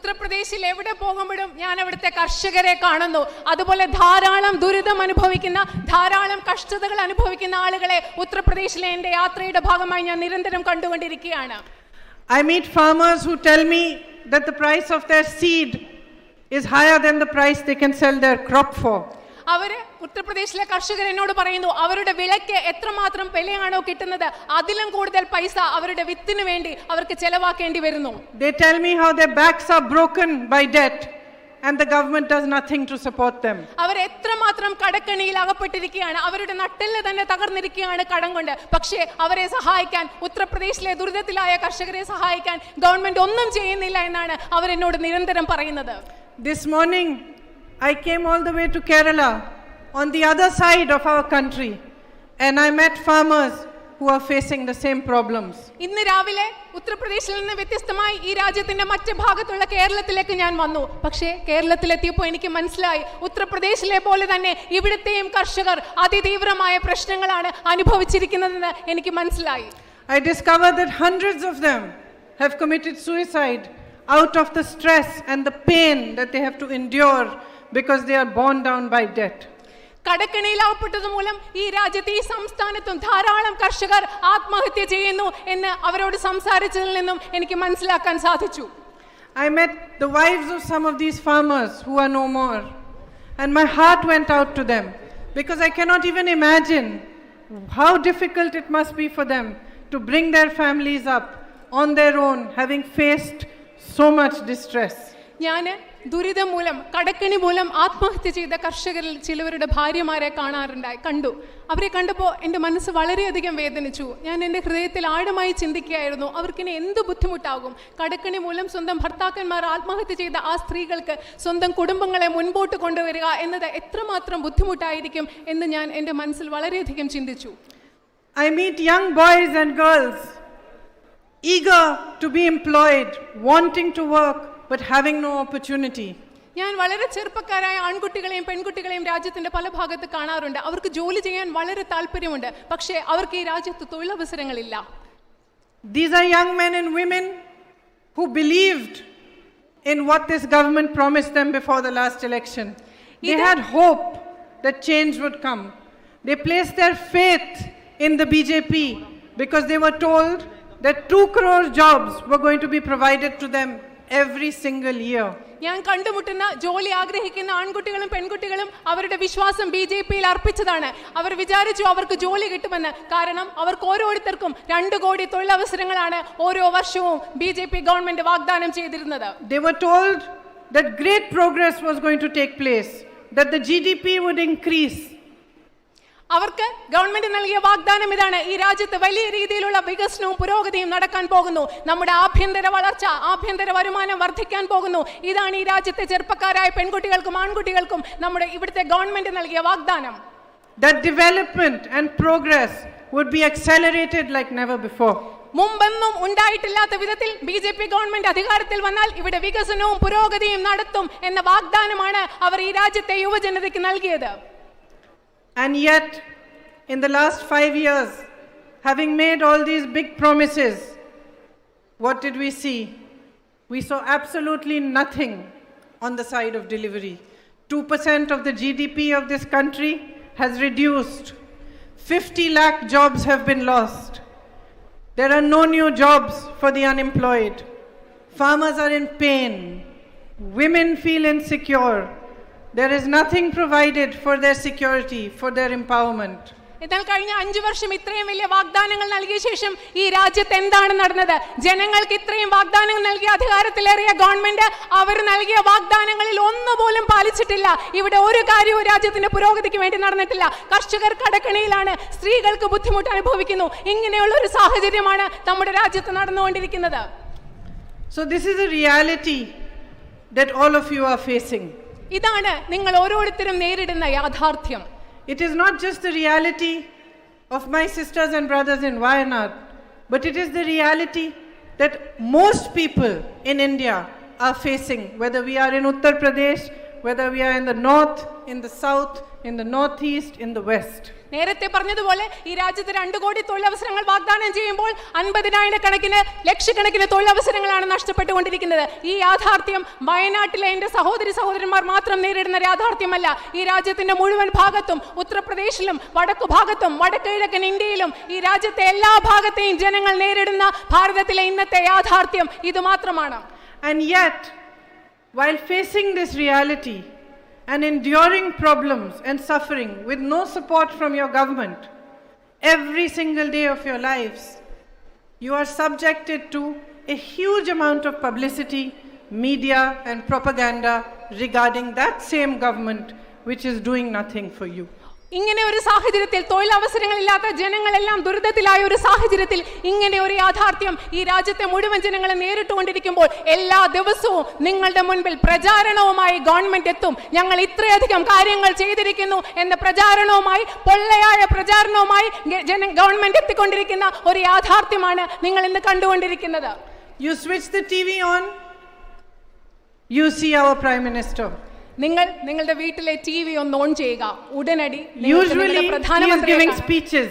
ഉത്തർപ്രദേശിൽ എവിടെ പോകുമ്പോഴും ഞാൻ അവിടുത്തെ കർഷകരെ കാണുന്നു. അതുപോലെ ധാരാളം ദുരിതം അനുഭവിക്കുന്ന, ധാരാളം കഷ്ടതകൾ അനുഭവിക്കുന്ന ആളുകളെ ഉത്തർപ്രദേശിലെ എൻ്റെ യാത്രയുടെ ഭാഗമായി ഞാൻ നിരന്തരം കണ്ടുകൊണ്ടിരിക്കുകയാണ്. I meet farmers who tell me that the price of their seed is higher than the price they can sell their crop for. അവര് ഉത്തർപ്രദേശിലെ കർഷകർ എന്നോട് പറയുന്നു, അവരുടെ വിളയ്ക്ക് എത്രമാത്രം വിലയാണോ കിട്ടുന്നത് അതിലും കൂടുതൽ പൈസ അവരുടെ വിത്തിന് വേണ്ടി അവർക്ക് ചെലവാക്കേണ്ടി വരുന്നു. They tell me how their backs are broken by debt and the government does nothing to support them. അവർ എത്രമാത്രം കടക്കണിയിൽ അകപ്പെട്ടിരിക്കുകയാണ്, അവരുടെ നട്ടെല്ല് തന്നെ തകർന്നിരിക്കുകയാണ് കടം കൊണ്ട്. പക്ഷേ അവരെ സഹായിക്കാൻ, ഉത്തർപ്രദേശിലെ ദുരിതത്തിലായ കർഷകരെ സഹായിക്കാൻ ഗവൺമെന്റ് ഒന്നും ചെയ്യുന്നില്ല എന്നാണ് അവരെന്നോട് നിരന്തരം പറയുന്നത്. This morning I came all the way to Kerala, on the other side of our country, and I met farmers who are facing the same problems. ഇന്ന് രാവിലെ ഉത്തർപ്രദേശിൽ നിന്ന് വ്യത്യസ്തമായി ഈ രാജ്യത്തിന്റെ മറ്റു ഭാഗത്തുള്ള കേരളത്തിലേക്ക് ഞാൻ വന്നു. പക്ഷേ കേരളത്തിലെത്തിയപ്പോൾ എനിക്ക് മനസ്സിലായി, ഉത്തർപ്രദേശിലെ പോലെ തന്നെ ഇവിടുത്തെയും കർഷകർ അതിതീവ്രമായ പ്രശ്നങ്ങളാണ് അനുഭവിച്ചിരിക്കുന്നതെന്ന് എനിക്ക് മനസ്സിലായി. I discovered that hundreds of them have committed suicide out of the stress and the pain that they have to endure because they are borne down by debt. കടക്കണിയിലാവപ്പെട്ടത് മൂലം ഈ രാജ്യത്തെ, ഈ സംസ്ഥാനത്തും ധാരാളം കർഷകർ ആത്മഹത്യ ചെയ്യുന്നു എന്ന് അവരോട് സംസാരിച്ചതിൽ നിന്നും എനിക്ക് മനസ്സിലാക്കാൻ സാധിച്ചു. I met the wives of some of these farmers who are no more, and my heart went out to them because I cannot even imagine how difficult it must be for them to bring their families up on their own, having faced so much distress. ഞാൻ ദുരിതം മൂലം, കടക്കണി മൂലം ആത്മഹത്യ ചെയ്ത കർഷകരിൽ ചിലവരുടെ ഭാര്യമാരെ കണ്ടു. അവരെ കണ്ടപ്പോൾ എൻ്റെ മനസ്സ് വളരെയധികം വേദനിച്ചു. ഞാൻ എൻ്റെ ഹൃദയത്തിൽ ആഴമായി ചിന്തിക്കുകയായിരുന്നു, അവർക്കിനി എന്ത് ബുദ്ധിമുട്ടാകും. കടക്കണി മൂലം സ്വന്തം ഭർത്താക്കന്മാർ ആത്മഹത്യ ചെയ്ത ആ സ്ത്രീകൾക്ക് സ്വന്തം കുടുംബങ്ങളെ മുൻപോട്ട് കൊണ്ടുവരിക എന്നത് എത്രമാത്രം ബുദ്ധിമുട്ടായിരിക്കും എന്ന് ഞാൻ എൻ്റെ മനസ്സിൽ വളരെയധികം ചിന്തിച്ചു. I meet young boys and girls eager to be employed, wanting to work but having no opportunity. ഞാൻ വളരെ ചെറുപ്പക്കാരായ ആൺകുട്ടികളെയും പെൺകുട്ടികളെയും രാജ്യത്തിന്റെ പല ഭാഗത്ത് കാണാറുണ്ട്. അവർക്ക് ജോലി ചെയ്യാൻ വളരെ താല്പര്യമുണ്ട്, പക്ഷേ അവർക്ക് ഈ രാജ്യത്ത് തൊഴിലവസരങ്ങളില്ല. These are young men and women who believed in what this government promised them before the last election. They had hope that change would come. They placed their faith in the BJP because they were told that 2 crore jobs were going to be provided to them every single year. ഞാൻ കണ്ടുമുട്ടുന്ന ജോലി ആഗ്രഹിക്കുന്ന ആൺകുട്ടികളും പെൺകുട്ടികളും അവരുടെ വിശ്വാസം BJP-യിൽ അർപ്പിച്ചതാണ്. അവർ വിചാരിച്ചു അവർക്ക് ജോലി കിട്ടുമെന്ന്. കാരണം അവർക്ക് ഓരോരുത്തർക്കും 2 കോടി തൊഴിലവസരങ്ങളാണ് ഓരോ വർഷവും BJP ഗവൺമെന്റ് വാഗ്ദാനം ചെയ്തിരുന്നത്. They were told that great progress was going to take place, that the GDP would increase. അവർക്ക് ഗവൺമെന്റ് നൽകിയ വാഗ്ദാനം ഇതാണ്, ഈ രാജ്യത്ത് വലിയ രീതിയിലുള്ള വികസനവും പുരോഗതിയും നടക്കാൻ പോകുന്നു, നമ്മുടെ ആഭ്യന്തര വളർച്ച, ആഭ്യന്തര വരുമാനം വർദ്ധിക്കാൻ പോകുന്നു. ഇതാണ് ഈ രാജ്യത്തെ ചെറുപ്പക്കാരായ പെൺകുട്ടികൾക്കും ആൺകുട്ടികൾക്കും നമ്മുടെ ഇവിടുത്തെ ഗവൺമെന്റ് നൽകിയ വാഗ്ദാനം. That development and progress would be accelerated like never before. മുമ്പൊന്നും ഉണ്ടായിട്ടില്ലാത്ത വിധത്തിൽ BJP ഗവൺമെന്റ് അധികാരത്തിൽ വന്നാൽ ഇവിടെ വികസനവും പുരോഗതിയും നടത്തും എന്ന വാഗ്ദാനമാണ് അവർ ഈ രാജ്യത്തെ യുവജനതയ്ക്ക് നൽകിയത്. And yet, in the last 5 years, having made all these big promises, what did we see? We saw absolutely nothing on the side of delivery. 2% of the GDP of this country has reduced. 50 lakh jobs have been lost. There are no new jobs for the unemployed. Farmers are in pain. Women feel insecure. There is nothing provided for their security, for their empowerment. എന്നാൽ കഴിഞ്ഞ 5 വർഷം ഇത്രയും വലിയ വാഗ്ദാനങ്ങൾ നൽകിയ ശേഷം ഈ രാജ്യത്ത് എന്താണ് നടന്നത്? ജനങ്ങൾക്ക് ഇത്രയും വാഗ്ദാനങ്ങൾ നൽകിയ അധികാരത്തിലേറിയ ഗവൺമെന്റ് അവർ നൽകിയ വാഗ്ദാനങ്ങളിൽ ഒന്നുപോലും പാലിച്ചിട്ടില്ല. ഇവിടെ ഒരു കാര്യവും രാജ്യത്തിന്റെ പുരോഗതിക്ക് വേണ്ടി നടന്നിട്ടില്ല. കർഷകർ കടക്കണിയിലാണ്, സ്ത്രീകൾക്ക് ബുദ്ധിമുട്ട് അനുഭവിക്കുന്നു. ഇങ്ങനെയുള്ള ഒരു സാഹചര്യമാണ് നമ്മുടെ രാജ്യത്ത് നടന്നുകൊണ്ടിരിക്കുന്നത്. So this is a reality that all of you are facing. ഇതാണ് നിങ്ങൾ ഓരോരുത്തരും നേരിടുന്ന യാഥാർത്ഥ്യം. It is not just the reality of my sisters and brothers in Wayanad, but it is the reality that most people in India are facing, whether we are in Uttar Pradesh, whether we are in the north, in the south, in the northeast, in the west. നേരത്തെ പറഞ്ഞതുപോലെ ഈ രാജ്യത്ത് 2 കോടി തൊഴിലവസരങ്ങൾ വാഗ്ദാനം ചെയ്യുമ്പോൾ 50,000 ലക്ഷക്കണക്കിന് തൊഴിലവസരങ്ങളാണ് നഷ്ടപ്പെട്ടുകൊണ്ടിരിക്കുന്നത്. ഈ യാഥാർത്ഥ്യം വയനാട്ടിലെ എൻ്റെ സഹോദരന്മാർ മാത്രം നേരിടുന്ന യാഥാർത്ഥ്യമല്ല. ഈ രാജ്യത്തിന്റെ മുഴുവൻ ഭാഗത്തും, ഉത്തർപ്രദേശിലും വടക്കു ഭാഗത്തും വടക്ക് കിഴക്കൻ ഇന്ത്യയിലും ഈ രാജ്യത്തെ എല്ലാ ഭാഗത്തെയും ജനങ്ങൾ നേരിടുന്ന ഭാരതത്തിലെ ഇന്നത്തെ യാഥാർത്ഥ്യം ഇത് മാത്രമാണ്. And yet, while facing this reality and enduring problems and suffering with no support from your government, every single day of your lives, you are subjected to a huge amount of publicity, media and propaganda regarding that same government which is doing nothing for you. ഇങ്ങനെ ഒരു സാഹചര്യത്തിൽ, തൊഴിലവസരങ്ങളില്ലാത്ത ജനങ്ങളെല്ലാം ദുരിതത്തിലായ ഒരു സാഹചര്യത്തിൽ ഇങ്ങനെ ഒരു യാഥാർത്ഥ്യം ഈ രാജ്യത്തെ മുഴുവൻ ജനങ്ങളെ നേരിട്ടുകൊണ്ടിരിക്കുമ്പോൾ എല്ലാ ദിവസവും നിങ്ങളുടെ മുൻപിൽ പ്രചാരണവുമായി ഗവൺമെന്റ് എത്തും. ഞങ്ങൾ ഇത്രയധികം കാര്യങ്ങൾ ചെയ്തിരിക്കുന്നു എന്ന പ്രചാരണവുമായി, പൊള്ളയായ പ്രചാരണവുമായി ഗവൺമെന്റ് എത്തിക്കൊണ്ടിരിക്കുന്ന ഒരു യാഥാർത്ഥ്യമാണ് നിങ്ങൾ ഇന്ന് കണ്ടുകൊണ്ടിരിക്കുന്നത്. You switch the TV on, you see our Prime Minister. നിങ്ങൾ നിങ്ങളുടെ വീട്ടിലെ TV ഒന്ന് ഓൺ ചെയ്യുക, ഉടനടി Usually he is giving speeches.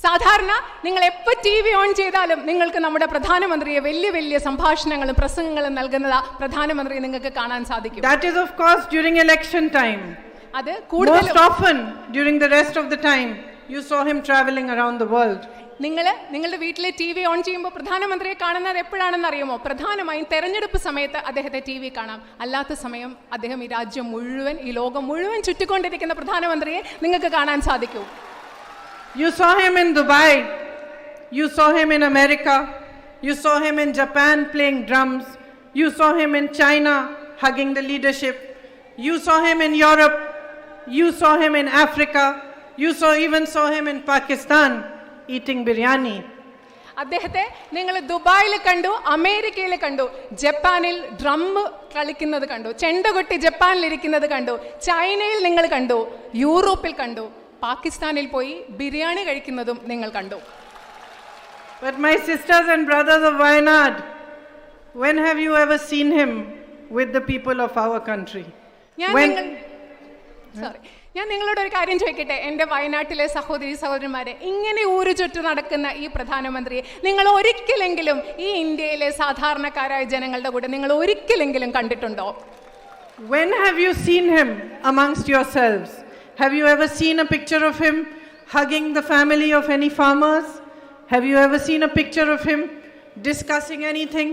സാധാരണ നിങ്ങൾ എപ്പോൾ TV ഓൺ ചെയ്താലും നിങ്ങൾക്ക് നമ്മുടെ പ്രധാനമന്ത്രിയെ വലിയ വലിയ സംഭാഷണങ്ങളും പ്രസംഗങ്ങളും നൽകുന്നത് പ്രധാനമന്ത്രിയെ നിങ്ങൾക്ക് കാണാൻ സാധിക്കും. That is of course during election time. അത് Most often during the rest of the time you saw him traveling around the world. നിങ്ങളുടെ വീട്ടിലെ TV ഓൺ ചെയ്യുമ്പോൾ പ്രധാനമന്ത്രിയെ കാണുന്നത് എപ്പോഴാണെന്ന് അറിയുമോ? പ്രധാനമായും തെരഞ്ഞെടുപ്പ് സമയത്ത് അദ്ദേഹത്തെ TV കാണാം. അല്ലാത്ത സമയം അദ്ദേഹം ഈ രാജ്യം മുഴുവൻ, ഈ ലോകം മുഴുവൻ ചുറ്റിക്കൊണ്ടിരിക്കുന്ന പ്രധാനമന്ത്രിയെ നിങ്ങൾക്ക് കാണാൻ സാധിക്കും. You saw him in Dubai, you saw him in America, you saw him in Japan playing drums, you saw him in China hugging the leadership, you saw him in Europe, you saw him in Africa, you even saw him in Pakistan eating biryani. അദ്ദേഹത്തെ നിങ്ങൾ ദുബായിൽ കണ്ടു, അമേരിക്കയിൽ കണ്ടു, ജപ്പാനിൽ drum കളിക്കുന്നത് കണ്ടു, ചെണ്ടകൊട്ടി ജപ്പാനിൽ ഇരിക്കുന്നത് കണ്ടു, ചൈനയിൽ നിങ്ങൾ കണ്ടു, യൂറോപ്പിൽ കണ്ടു, പാകിസ്ഥാനിൽ പോയി ബിരിയാണി കഴിക്കുന്നതും നിങ്ങൾ കണ്ടു. But my sisters and brothers of Wayanad, when have you ever seen him with the people of our country? ഞാൻ നിങ്ങളോട് ഒരു കാര്യം ചോദിക്കട്ടെ, എൻ്റെ വയനാട്ടിലെ സഹോദരന്മാരെ, ഇങ്ങനെ ഊരു ചുറ്റു നടക്കുന്ന ഈ പ്രധാനമന്ത്രിയെ നിങ്ങൾ ഒരിക്കലെങ്കിലും ഈ ഇന്ത്യയിലെ സാധാരണക്കാരായ ജനങ്ങളുടെ കൂടെ നിങ്ങൾ ഒരിക്കലെങ്കിലും കണ്ടിട്ടുണ്ടോ? When have you seen him amongst yourselves? Have you ever seen a picture of him hugging the family of any farmers? Have you ever seen a picture of him discussing anything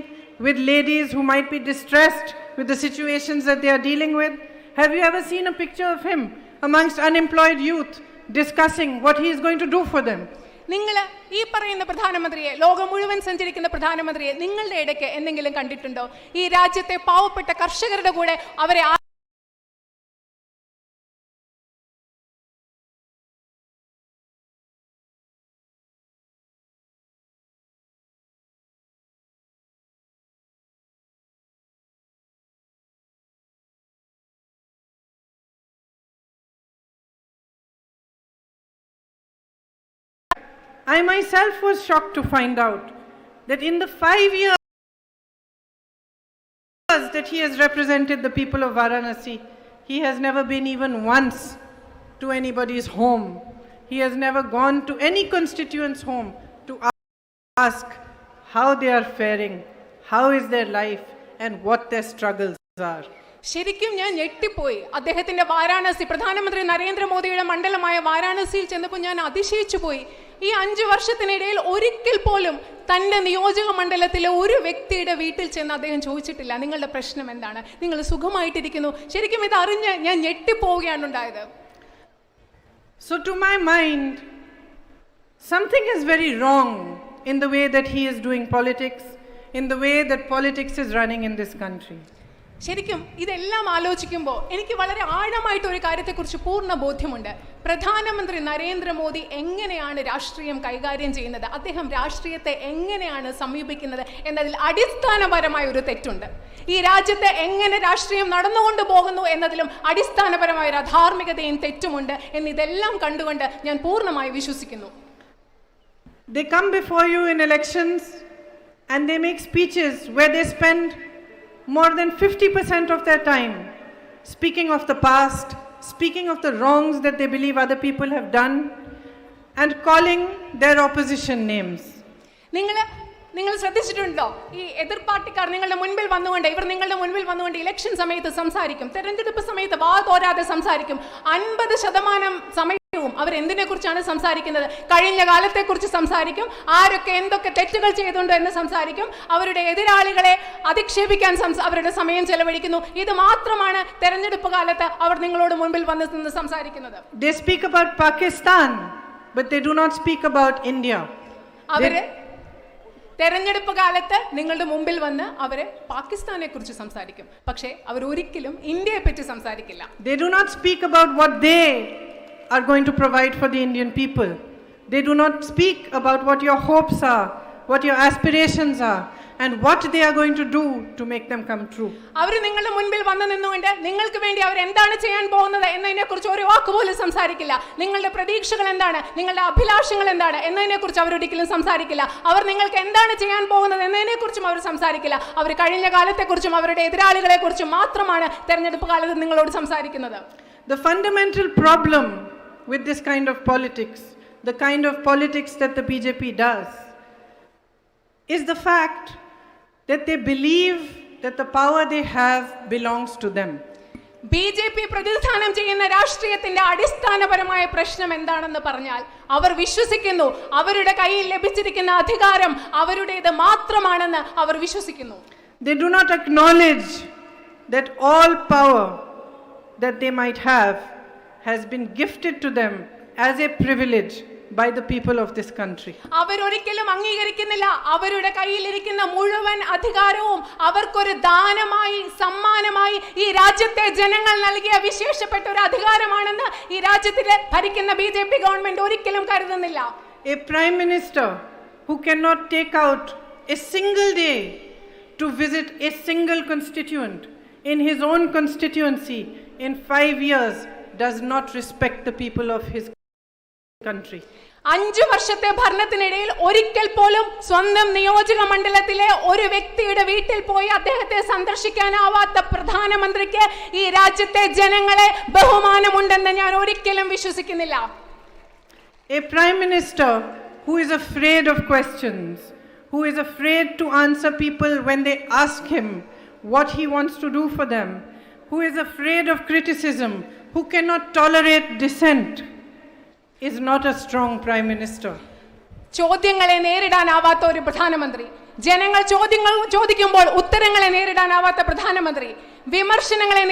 with ladies who might be distressed with the situations that they are dealing with? Have you ever seen a picture of him amongst unemployed youth discussing what he is going to do for them? നിങ്ങൾ ഈ പറയുന്ന പ്രധാനമന്ത്രിയെ, ലോകം മുഴുവൻ സഞ്ചരിക്കുന്ന പ്രധാനമന്ത്രിയെ നിങ്ങളുടെ ഇടയ്ക്ക് എന്തെങ്കിലും കണ്ടിട്ടുണ്ടോ? ഈ രാജ്യത്തെ പാവപ്പെട്ട കർഷകരുടെ കൂടെ അവരെ I myself was shocked to find out that in the 5 years that he has represented the people of Varanasi, he has never been even once to anybody's home. He has never gone to any constituent's home to ask how they are faring, how is their life, and what their struggles are. ശരിക്കും ഞാൻ ഞെട്ടിപ്പോയി. അദ്ദേഹത്തിന്റെ വാരാണസി, പ്രധാനമന്ത്രി നരേന്ദ്രമോദിയുടെ മണ്ഡലമായ വാരാണസിയിൽ ചെന്നപ്പോൾ ഞാൻ അതിശയിച്ചു പോയി. ഈ 5 വർഷത്തിനിടയിൽ ഒരിക്കൽ പോലും തൻ്റെ നിയോജക മണ്ഡലത്തിലെ ഒരു വ്യക്തിയുടെ വീട്ടിൽ ചെന്ന് അദ്ദേഹം ചോദിച്ചിട്ടില്ല, നിങ്ങളുടെ പ്രശ്നം എന്താണ്, നിങ്ങൾ സുഖമായിട്ടിരിക്കുന്നു. ശരിക്കും ഇത് അറിഞ്ഞ് ഞാൻ ഞെട്ടിപ്പോവുകയാണ് ഉണ്ടായത്. So to my mind, something is very wrong in the way that he is doing politics, in the way that politics is running in this country. ശരിക്കും ഇതെല്ലാം ആലോചിക്കുമ്പോൾ എനിക്ക് വളരെ ആഴമായിട്ട് ഒരു കാര്യത്തെക്കുറിച്ച് പൂർണ്ണ ബോധ്യമുണ്ട്. പ്രധാനമന്ത്രി നരേന്ദ്രമോദി എങ്ങനെയാണ് രാഷ്ട്രീയം കൈകാര്യം ചെയ്യുന്നത്, അദ്ദേഹം രാഷ്ട്രീയത്തെ എങ്ങനെയാണ് സമീപിക്കുന്നത് എന്നതിൽ അടിസ്ഥാനപരമായ ഒരു തെറ്റുണ്ട്. ഈ രാജ്യത്ത് എങ്ങനെ രാഷ്ട്രീയം നടന്നുകൊണ്ട് പോകുന്നു എന്നതിലും അടിസ്ഥാനപരമായ ഒരു അധാർമികതയും തെറ്റുമുണ്ട് എന്നിതെല്ലാം കണ്ടുകൊണ്ട് ഞാൻ പൂർണ്ണമായി വിശ്വസിക്കുന്നു. They come before you in elections and they make speeches where they spend more than 50% of their time speaking of the past, speaking of the wrongs that they believe other people have done, and calling their opposition names. നിങ്ങൾ ശ്രദ്ധിച്ചിട്ടുണ്ടോ, ഈ എതിർ പാർട്ടിക്കാർ നിങ്ങളുടെ മുൻപിൽ വന്നുകൊണ്ട് election സമയത്ത് സംസാരിക്കും, തെരഞ്ഞെടുപ്പ് സമയത്ത് വാതോരാതെ സംസാരിക്കും. 50% സമയവും അവർ എന്തിനെ കുറിച്ചാണ് സംസാരിക്കുന്നത്? കഴിഞ്ഞ കാലത്തെക്കുറിച്ച് സംസാരിക്കും, ആരൊക്കെ എന്തൊക്കെ തെറ്റുകൾ ചെയ്തിട്ടുണ്ടോ എന്ന് സംസാരിക്കും, അവരുടെ എതിരാളികളെ അധിക്ഷേപിക്കാൻ അവരുടെ സമയം ചെലവഴിക്കുന്നു. ഇത് മാത്രമാണ് തെരഞ്ഞെടുപ്പ് കാലത്ത് അവർ നിങ്ങളോട് മുൻപിൽ വന്ന് സംസാരിക്കുന്നത്. They speak about Pakistan, but they do not speak about India. അവര് തെരഞ്ഞെടുപ്പ് കാലത്ത് നിങ്ങളുടെ മുമ്പിൽ വന്ന് അവര് പാകിസ്ഥാനെ കുറിച്ച് സംസാരിക്കും, പക്ഷേ അവർ ഒരിക്കലും ഇന്ത്യയെ പറ്റി സംസാരിക്കില്ല. They do not speak about what they are going to provide for the Indian people. They do not speak about what your hopes are, what your aspirations are, and what they are going to do to make them come true. അവർ നിങ്ങളുടെ മുൻപിൽ വന്ന് നിന്നുകൊണ്ട് നിങ്ങൾക്ക് വേണ്ടി അവർ എന്താണ് ചെയ്യാൻ പോകുന്നത് എന്നതിനെ കുറിച്ച് ഒരു വാക്ക് പോലും സംസാരിക്കില്ല. നിങ്ങളുടെ പ്രതീക്ഷകൾ എന്താണ്, നിങ്ങളുടെ അഭിലാഷങ്ങൾ എന്താണ് എന്നതിനെ കുറിച്ച് അവർ ഒരിക്കലും സംസാരിക്കില്ല. അവർ നിങ്ങൾക്ക് എന്താണ് ചെയ്യാൻ പോകുന്നത് എന്നതിനെ കുറിച്ചും അവർ സംസാരിക്കില്ല. അവർ കഴിഞ്ഞ കാലത്തെക്കുറിച്ചും അവരുടെ എതിരാളികളെ കുറിച്ചും മാത്രമാണ് തെരഞ്ഞെടുപ്പ് കാലത്ത് നിങ്ങളോട് സംസാരിക്കുന്നത്. The fundamental problem with this kind of politics, the kind of politics that the BJP does, is the fact that they believe that the power they have belongs to them. BJP പ്രതിനിധാനം ചെയ്യുന്ന രാഷ്ട്രീയത്തിന്റെ അടിസ്ഥാനപരമായ പ്രശ്നം എന്താണെന്ന് പറഞ്ഞാൽ, അവർ വിശ്വസിക്കുന്നു അവരുടെ കയ്യിൽ ലഭിച്ചിരിക്കുന്ന അധികാരം അവരുടേത് മാത്രമാണെന്ന് അവർ വിശ്വസിക്കുന്നു. They do not acknowledge that all power that they might have has been gifted to them as a privilege by the people of this country. അവരൊരിക്കലും അംഗീകരിക്കുന്നില്ല അവരുടെ കയ്യിലിരിക്കുന്ന മുഴുവൻ അധികാരവും അവർക്കൊരു ദാനമായി, സമ്മാനമായി ഈ രാജ്യത്തെ ജനങ്ങൾ നൽകിയ വിശേഷപ്പെട്ട ഒരു അധികാരമാണെന്ന് ഈ രാജ്യത്തിലെ ഭരിക്കുന്ന BJP ഗവൺമെന്റ് ഒരിക്കലും കരുതുന്നില്ല. A prime minister who cannot take out a single day to visit a single constituent in his own constituency in 5 years does not respect the people of his country. 5 വർഷത്തെ ഭരണത്തിനിടയിൽ ഒരിക്കൽ പോലും സ്വന്തം നിയോജക മണ്ഡലത്തിലെ ഒരു വ്യക്തിയുടെ വീട്ടിൽ പോയി അദ്ദേഹത്തെ സന്ദർശിക്കാനാവാത്ത പ്രധാനമന്ത്രിക്ക് ഈ രാജ്യത്തെ ജനങ്ങളെ ബഹുമാനമുണ്ടെന്ന് ഞാൻ ഒരിക്കലും വിശ്വസിക്കുന്നില്ല. A prime minister who is afraid of questions, who is afraid to answer people when they ask him what he wants to do for them, who is afraid of criticism, who cannot tolerate dissent, is not a strong prime minister. ചോദ്യങ്ങളെ നേരിടാനാവാത്ത ഒരു പ്രധാനമന്ത്രി, ജനങ്ങൾ ചോദിക്കുമ്പോൾ ഉത്തരങ്ങളെ നേരിടാനാവാത്ത പ്രധാനമന്ത്രി, വിമർശനങ്ങളെ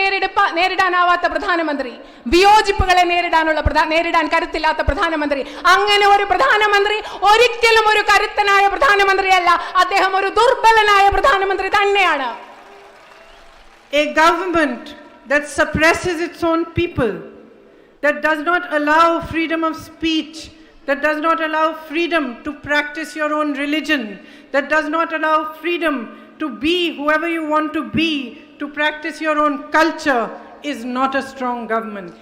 നേരിടാനാവാത്ത പ്രധാനമന്ത്രി, വിയോജിപ്പുകളെ നേരിടാൻ കരുത്തില്ലാത്ത പ്രധാനമന്ത്രി, അങ്ങനെ ഒരു പ്രധാനമന്ത്രി ഒരിക്കലും ഒരു കരുത്തനായ പ്രധാനമന്ത്രിയല്ല, അദ്ദേഹം ഒരു ദുർബലനായ പ്രധാനമന്ത്രി തന്നെയാണ്. A government that suppresses its own people, that does not allow freedom of speech, that does not allow freedom to practice your own religion, that does not allow freedom to be whoever you want to be, to practice your own culture, is not a strong government.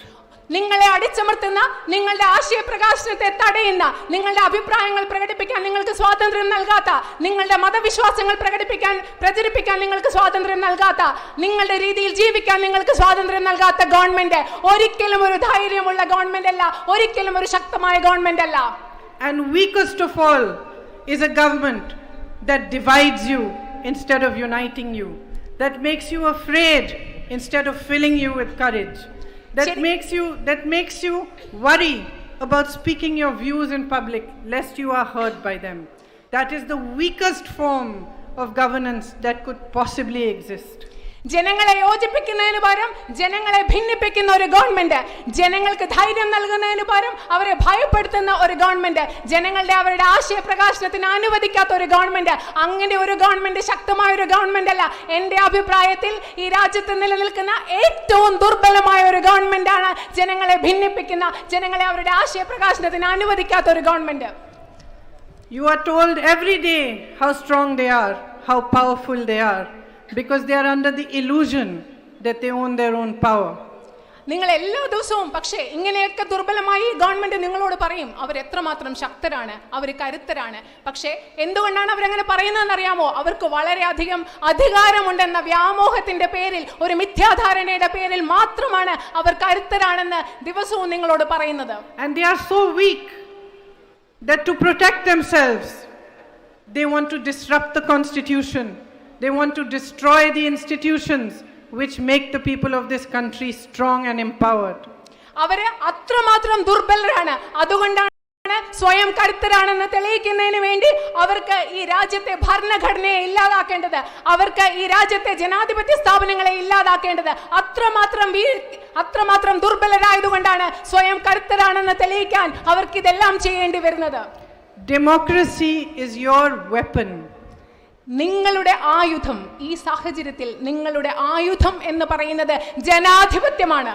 നിങ്ങളെ അടിച്ചമർത്തുന്ന, നിങ്ങളുടെ ആശയപ്രകാശനത്തെ തടയുന്ന, നിങ്ങളുടെ അഭിപ്രായങ്ങൾ പ്രകടിപ്പിക്കാൻ നിങ്ങൾക്ക് സ്വാതന്ത്ര്യം നൽകാത്ത, നിങ്ങളുടെ മതവിശ്വാസങ്ങൾ പ്രചരിപ്പിക്കാൻ നിങ്ങൾക്ക് സ്വാതന്ത്ര്യം നൽകാത്ത, നിങ്ങളുടെ രീതിയിൽ ജീവിക്കാൻ നിങ്ങൾക്ക് സ്വാതന്ത്ര്യം നൽകാത്ത ഗവൺമെന്റ് ഒരിക്കലും ഒരു ധൈര്യമുള്ള ഗവൺമെന്റ് അല്ല, ഒരിക്കലും ഒരു ശക്തമായ ഗവൺമെന്റ് അല്ല. And weakest of all is a government that divides you instead of uniting you, that makes you afraid instead of filling you with courage, that makes you worry about speaking your views in public lest you are hurt by them. That is the weakest form of governance that could possibly exist. ജനങ്ങളെ യോജിപ്പിക്കുന്നതിന് പകരം ജനങ്ങളെ ഭിന്നിപ്പിക്കുന്ന ഒരു government, ജനങ്ങൾക്ക് ധൈര്യം നൽകുന്നതിന് പകരം അവരെ ഭയപ്പെടുത്തുന്ന ഒരു ഗവൺമെന്റ്, അവരുടെ ആശയപ്രകാശനത്തിന് അനുവദിക്കാത്ത ഒരു ഗവൺമെന്റ്, അങ്ങനെ ഒരു ഗവൺമെന്റ് ശക്തമായ ഒരു ഗവൺമെന്റ് അല്ല. എന്റെ അഭിപ്രായത്തിൽ ഈ രാജ്യത്ത് നിലനിൽക്കുന്ന ഏറ്റവും ദുർബലമായ ഒരു ഗവൺമെന്റ് ആണ് ജനങ്ങളെ ഭിന്നിപ്പിക്കുന്ന, ജനങ്ങളെ അവരുടെ ആശയപ്രകാശനത്തിന് അനുവദിക്കാത്ത ഒരു government. You are told every day how strong they are, how powerful they are, because they are under the illusion that they own their own power. നിങ്ങൾ എല്ലാ ദിവസവും പക്ഷേ ഇങ്ങനെയൊക്കെ ദുർബലമായി ഗവൺമെന്റ് നിങ്ങളോട് പറയും അവർ എത്രമാത്രം ശക്തരാണ്, അവർ കരുത്തരാണ്. പക്ഷേ എന്തുകൊണ്ടാണ് അവരങ്ങനെ പറയുന്നതെന്ന് അറിയാമോ? അവർക്ക് വളരെയധികം അധികാരമുണ്ടെന്ന വ്യാമോഹത്തിന്റെ പേരിൽ, ഒരു മിഥ്യാധാരണയുടെ പേരിൽ മാത്രമാണ് അവർ കരുത്തരാണെന്ന് ദിവസവും നിങ്ങളോട് പറയുന്നത്. And they are so weak that to protect themselves, they want to disrupt the constitution. They want to destroy the institutions which make the people of this country strong and empowered. അവര് അത്രമാത്രം ദുർബലരാണ്. അതുകൊണ്ടാണ് സ്വയം കരുത്തരാണെന്ന് തെളിയിക്കുന്നതിന് വേണ്ടി അവർക്ക് ഈ രാജ്യത്തെ ഭരണഘടനയെ ഇല്ലാതാക്കേണ്ടത്, അവർക്ക് ഈ രാജ്യത്തെ ജനാധിപത്യ സ്ഥാപനങ്ങളെ ഇല്ലാതാക്കേണ്ടത്. അത്രമാത്രം ദുർബലരായതുകൊണ്ടാണ് സ്വയം കരുത്തരാണെന്ന് തെളിയിക്കാൻ അവർക്ക് ഇതെല്ലാം ചെയ്യേണ്ടി വരുന്നത്. Democracy is your weapon. നിങ്ങളുടെ ആയുധം, ഈ സാഹചര്യത്തിൽ നിങ്ങളുടെ ആയുധം എന്ന് പറയുന്നത് ജനാധിപത്യമാണ്.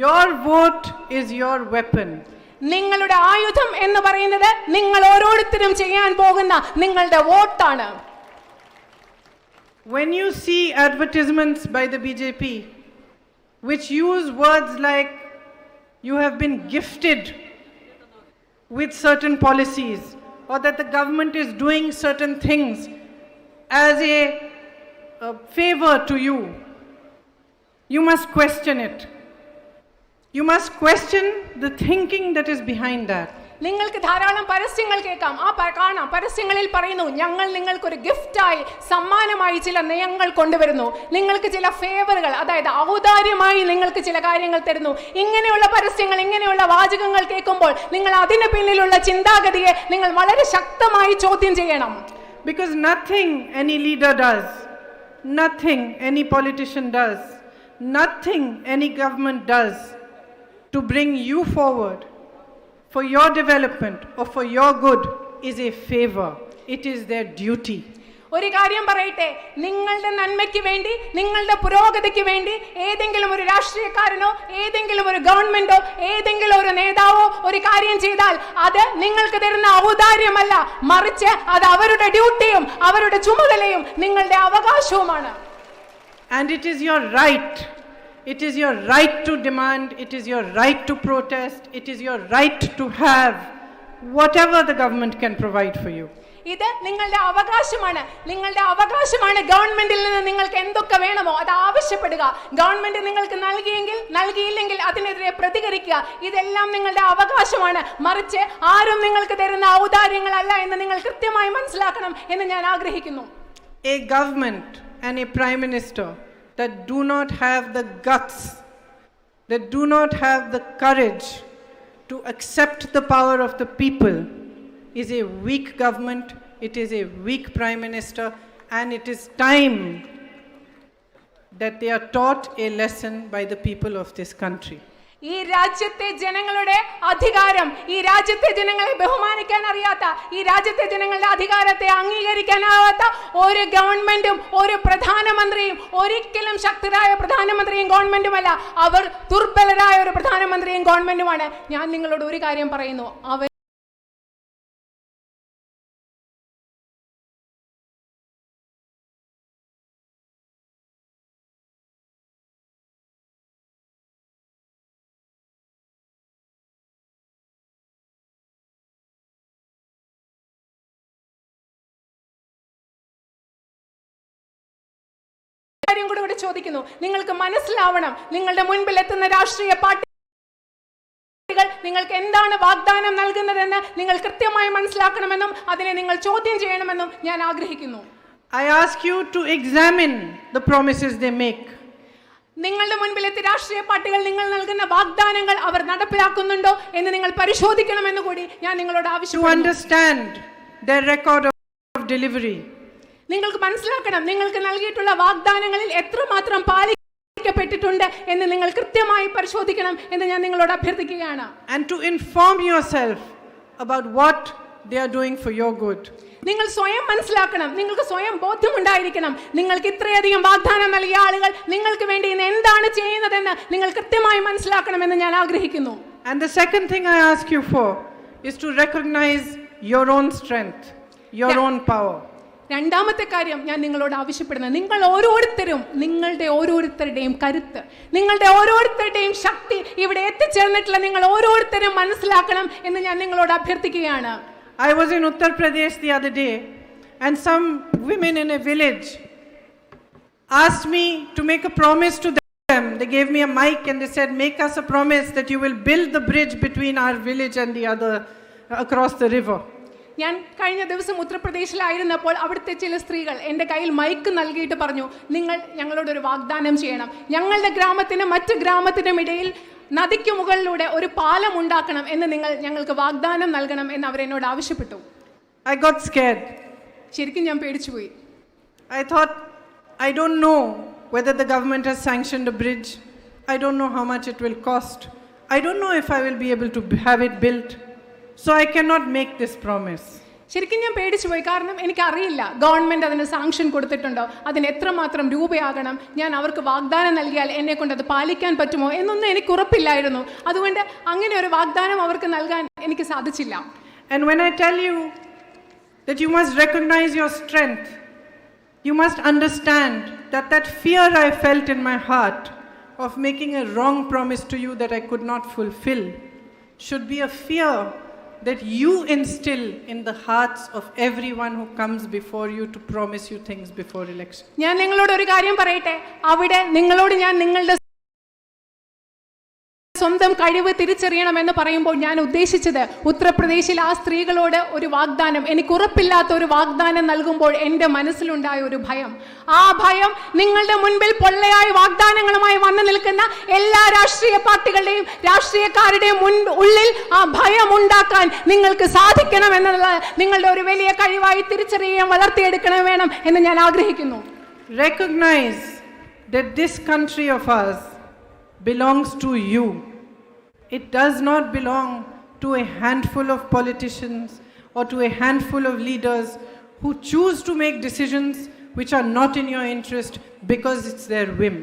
Your vote is your weapon. നിങ്ങളുടെ ആയുധം എന്ന് പറയുന്നത് നിങ്ങൾ ഓരോരുത്തരും ചെയ്യാൻ പോകുന്ന നിങ്ങളുടെ വോട്ടാണ്. When you see advertisements by the BJP which use words like you have been gifted with certain policies, or that the government is doing certain things as a favor to you, you must question it. You must question the thinking that is behind that. നിങ്ങൾക്ക് ധാരാളം പരസ്യങ്ങൾ കേൾക്കാം, കാണാം. പരസ്യങ്ങളിൽ പറയുന്നു, ഞങ്ങൾ നിങ്ങൾക്കൊരു ഗിഫ്റ്റായി, സമ്മാനമായി ചില നയങ്ങൾ കൊണ്ടുവരുന്നു, നിങ്ങൾക്ക് ചില ഫേവറുകൾ, അതായത് ഔദാര്യമായി നിങ്ങൾക്ക് ചില കാര്യങ്ങൾ തരുന്നു. ഇങ്ങനെയുള്ള പരസ്യങ്ങൾ, ഇങ്ങനെയുള്ള വാചകങ്ങൾ കേൾക്കുമ്പോൾ നിങ്ങൾ അതിന് പിന്നിലുള്ള ചിന്താഗതിയെ നിങ്ങൾ വളരെ ശക്തമായി ചോദ്യം ചെയ്യണം. Because nothing any leader does, nothing any politician does, nothing any government does to bring you forward for your development or for your good is a favor. It is their duty. ഒരു കാര്യം പറയട്ടെ, നിങ്ങളുടെ നന്മയ്ക്ക് വേണ്ടി, നിങ്ങളുടെ പുരോഗതിക്ക് വേണ്ടി ഏതെങ്കിലും ഒരു രാഷ്ട്രീയക്കാരനോ ഏതെങ്കിലും ഒരു ഗവൺമെന്റോ ഏതെങ്കിലും ഒരു നേതാവോ ഒരു കാര്യം ചെയ്താൽ അത് നിങ്ങൾക്ക് തരുന്ന ഔദാര്യമല്ല, മറിച്ച് അത് അവരുടെ ഡ്യൂട്ടിയും അവരുടെ ചുമതലയും നിങ്ങളുടെ അവകാശവുമാണ്. And it is your right. It is your right to demand, it is your right to protest, it is your right to have whatever the government can provide for you. ഇത് നിങ്ങളുടെ അവകാശമാണ്. നിങ്ങളുടെ അവകാശമാണ് ഗവൺമെന്റിൽ നിന്ന് നിങ്ങൾക്ക് എന്തൊക്കെ വേണമോ അത് ആവശ്യപ്പെടുക. ഗവൺമെന്റ് നിങ്ങൾക്ക് നൽകിയില്ലെങ്കിൽ അതിനെതിരെ പ്രതികരിക്കുക. ഇതെല്ലാം നിങ്ങളുടെ അവകാശമാണ്, മറിച്ച് ആരും നിങ്ങൾക്ക് തരുന്ന ഔദാര്യങ്ങളല്ല എന്ന് നിങ്ങൾ കൃത്യമായി മനസ്സിലാക്കണം എന്ന് ഞാൻ ആഗ്രഹിക്കുന്നു. A government and a prime minister that do not have the guts, that do not have the courage to accept the power of the people is a weak government, it is a weak prime minister, and it is time that they are taught a lesson by the people of this country. ഈ രാജ്യത്തെ ജനങ്ങളുടെ അധികാരം, ഈ രാജ്യത്തെ ജനങ്ങളെ ബഹുമാനിക്കാൻ അറിയാത്ത, ഈ രാജ്യത്തെ ജനങ്ങളുടെ അധികാരത്തെ അംഗീകരിക്കാനാവാത്ത ഒരു ഗവൺമെന്റും ഒരു പ്രധാനമന്ത്രിയും ഒരിക്കലും ശക്തരായ പ്രധാനമന്ത്രിയും ഗവൺമെന്റുമല്ല, അവർ ദുർബലരായ ഒരു പ്രധാനമന്ത്രിയും ഗവൺമെന്റുമാണ്. ഞാൻ നിങ്ങളോട് ഒരു കാര്യം പറയുന്നു, അവർ കൂടെ ഇവിടെ ചോദിക്കുന്നു. നിങ്ങൾക്ക് മനസ്സിലാവണം, നിങ്ങളുടെ മുൻപിൽ എത്തുന്ന രാഷ്ട്രീയ പാർട്ടികൾ നിങ്ങൾക്ക് എന്താണ് വാഗ്ദാനം നൽകുന്നതെന്ന് നിങ്ങൾ കൃത്യമായി മനസ്സിലാക്കണമെന്നും അതിനെ നിങ്ങൾ ചോദ്യം ചെയ്യണമെന്നും ഞാൻ ആഗ്രഹിക്കുന്നു. I ask you to examine the promises they make. നിങ്ങളുടെ മുൻപിലെത്തി രാഷ്ട്രീയ പാർട്ടികൾ നിങ്ങൾ നൽകുന്ന വാഗ്ദാനങ്ങൾ അവർ നടപ്പിലാക്കുന്നുണ്ടോ എന്ന് നിങ്ങൾ പരിശോധിക്കണമെന്ന് കൂടി ഞാൻ നിങ്ങളോട് ആവശ്യപ്പെടുന്നു. To understand their record of delivery. നിങ്ങൾക്ക് മനസ്സിലാക്കണം, നിങ്ങൾക്ക് നൽകിയിട്ടുള്ള വാഗ്ദാനങ്ങളിൽ എത്രമാത്രം പാലിക്കപ്പെട്ടിട്ടുണ്ട് എന്ന് നിങ്ങൾ കൃത്യമായി പരിശോധിക്കണം എന്ന് ഞാൻ നിങ്ങളോട് അഭ്യർത്ഥിക്കുകയാണ്. And to inform yourself about what they are doing for your good. നിങ്ങൾ സ്വയം മനസ്സിലാക്കണം, നിങ്ങൾക്ക് സ്വയം ബോധ്യമുണ്ടായിരിക്കണം, നിങ്ങൾക്ക് ഇത്രയധികം വാഗ്ദാനം നൽകിയ ആളുകൾ നിങ്ങൾക്ക് വേണ്ടി ഇന്ന് എന്താണ് ചെയ്യുന്നതെന്ന് നിങ്ങൾ കൃത്യമായി മനസ്സിലാക്കണമെന്ന് ഞാൻ ആഗ്രഹിക്കുന്നു. And the second thing I ask you for is to recognize your own strength, your own power. രണ്ടാമത്തെ കാര്യം ഞാൻ നിങ്ങളോട് ആവശ്യപ്പെടുന്നത്, നിങ്ങൾ ഓരോരുത്തരും നിങ്ങളുടെ ഓരോരുത്തരുടെയും കരുത്ത്, നിങ്ങളുടെ ഓരോരുത്തരുടെയും ശക്തി ഇവിടെ എത്തിച്ചേർന്നിട്ടുള്ള നിങ്ങൾ ഓരോരുത്തരും മനസ്സിലാക്കണം എന്ന് ഞാൻ നിങ്ങളോട് അഭ്യർത്ഥിക്കുകയാണ്. I was in Uttar Pradesh the other day and some women in a village asked me to make a promise to them. They gave me a mic and they said, make us a promise that you will build the bridge between our village and the other across the river. ഞാൻ കഴിഞ്ഞ ദിവസം ഉത്തർപ്രദേശിലായിരുന്നപ്പോൾ അവിടുത്തെ ചില സ്ത്രീകൾ എൻ്റെ കയ്യിൽ mic നൽകിയിട്ട് പറഞ്ഞു, നിങ്ങൾ ഞങ്ങളോടൊരു വാഗ്ദാനം ചെയ്യണം, ഞങ്ങളുടെ ഗ്രാമത്തിനും മറ്റ് ഗ്രാമത്തിനും ഇടയിൽ നദിക്ക് മുകളിലൂടെ ഒരു പാലം ഉണ്ടാക്കണം എന്ന് നിങ്ങൾ ഞങ്ങൾക്ക് വാഗ്ദാനം നൽകണം എന്ന് അവരെന്നോട് ആവശ്യപ്പെട്ടു. I got scared. ശരിക്കും ഞാൻ പേടിച്ചുപോയി. I thought, I don't know whether the government has sanctioned a bridge. I don't know how much it will cost. I don't know if I will be able to have it built. So I cannot make this promise. ശരിക്കും ഞാൻ പേടിച്ചുപോയി. കാരണം എനിക്കറിയില്ല government അതിന് sanction കൊടുത്തിട്ടുണ്ടോ, അതിന് എത്രമാത്രം രൂപയാകണം, ഞാൻ അവർക്ക് വാഗ്ദാനം നൽകിയാൽ എന്നെ കൊണ്ട് അത് പാലിക്കാൻ പറ്റുമോ എന്നൊന്നും എനിക്ക് ഉറപ്പില്ലായിരുന്നു. അതുകൊണ്ട് അങ്ങനെ ഒരു വാഗ്ദാനം അവർക്ക് നൽകാൻ എനിക്ക് സാധിച്ചില്ല. And when I tell you that you must recognize your strength, you must understand that that fear I felt in my heart of making a wrong promise to you that I could not fulfill should be a fear that you instill in the hearts of everyone who comes before you to promise you things before election. ഞാൻ നിങ്ങളോട് ഒരു കാര്യം പറയട്ടെ, അവിടെ നിങ്ങളോട് ഞാൻ നിങ്ങളുടെ സ്വന്തം കഴിവ് തിരിച്ചറിയണമെന്ന് പറയുമ്പോൾ ഞാൻ ഉദ്ദേശിച്ചത് ഉത്തർപ്രദേശിൽ ആ സ്ത്രീകളോട് ഒരു വാഗ്ദാനം, എനിക്ക് ഉറപ്പില്ലാത്ത ഒരു വാഗ്ദാനം നൽകുമ്പോൾ എൻ്റെ മനസ്സിലുണ്ടായ ഒരു ഭയം, ആ ഭയം നിങ്ങളുടെ മുൻപിൽ പൊള്ളയായ വാഗ്ദാനങ്ങളുമായി വന്നു നിൽക്കുന്ന എല്ലാ രാഷ്ട്രീയ പാർട്ടികളുടെയും രാഷ്ട്രീയക്കാരുടെയും ഉള്ളിൽ ആ ഭയം ഉണ്ടാക്കാൻ നിങ്ങൾക്ക് സാധിക്കണം എന്നുള്ള നിങ്ങളുടെ ഒരു വലിയ കഴിവായി തിരിച്ചറിയാൻ വളർത്തിയെടുക്കണം വേണം എന്ന് ഞാൻ ആഗ്രഹിക്കുന്നു. Recognize that this country of ours belongs to you. It does not belong to a handful of politicians or to a handful of leaders who choose to make decisions which are not in your interest because it's their whim.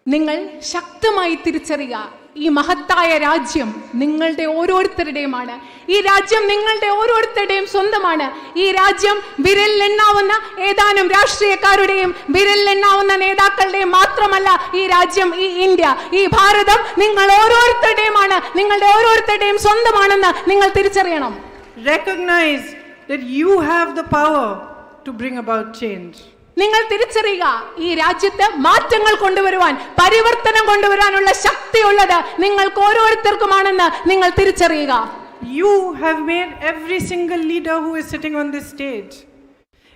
നിങ്ങൾ ശക്തമായി തിരിച്ചറിയുക, ഈ മഹത്തായ രാജ്യം നിങ്ങളുടെ ഓരോരുത്തരുടെയുമാണ്. ഈ രാജ്യം നിങ്ങളുടെ ഓരോരുത്തരുടെയും സ്വന്തമാണ്. ഈ രാജ്യം വിരലിലെണ്ണാവുന്ന ഏതാനും രാഷ്ട്രീയക്കാരുടെയും വിരലിലെണ്ണാവുന്ന നേതാക്കളുടെയും മാത്രമല്ല. ഈ രാജ്യം, ഈ ഇന്ത്യ, ഈ ഭാരതം നിങ്ങൾ ഓരോരുത്തരുടെയുമാണ്, നിങ്ങളുടെ ഓരോരുത്തരുടെയും സ്വന്തമാണെന്ന് നിങ്ങൾ തിരിച്ചറിയണം. Recognize that you have the power to bring about change. നിങ്ങൾ തിരിച്ചറിയുക, ഈ രാജ്യത്ത് മാറ്റങ്ങൾ കൊണ്ടുവരുവാൻ, പരിവർത്തനം കൊണ്ടുവരാനുള്ള ശക്തിയുള്ളത് നിങ്ങൾക്ക് ഓരോരുത്തർക്കുമാണെന്ന് നിങ്ങൾ തിരിച്ചറിയുക. You have made every single leader who is sitting on this stage.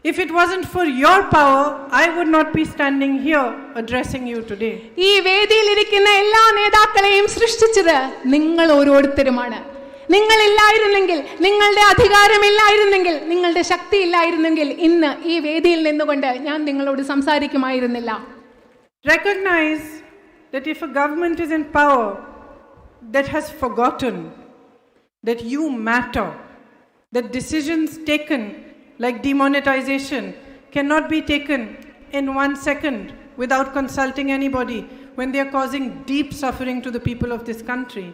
If it wasn't for your power, I would not be standing here addressing you today. ഈ വേദിയിൽ ഇരിക്കുന്ന എല്ലാ നേതാക്കളെയും സൃഷ്ടിച്ചത് നിങ്ങൾ ഓരോരുത്തരുമാണ്. നിങ്ങളില്ലായിരുന്നെങ്കിൽ, നിങ്ങളുടെ അധികാരമില്ലായിരുന്നെങ്കിൽ, നിങ്ങളുടെ ശക്തി ഇല്ലായിരുന്നെങ്കിൽ ഇന്ന് ഈ വേദിയിൽ നിന്നുകൊണ്ട് ഞാൻ നിങ്ങളോട് സംസാരിക്കുമായിരുന്നില്ല. Recognize that if a government is in power that has forgotten that you matter, that decisions taken like demonetization cannot be taken in 1 second without consulting anybody when they are causing deep suffering to the people of this country.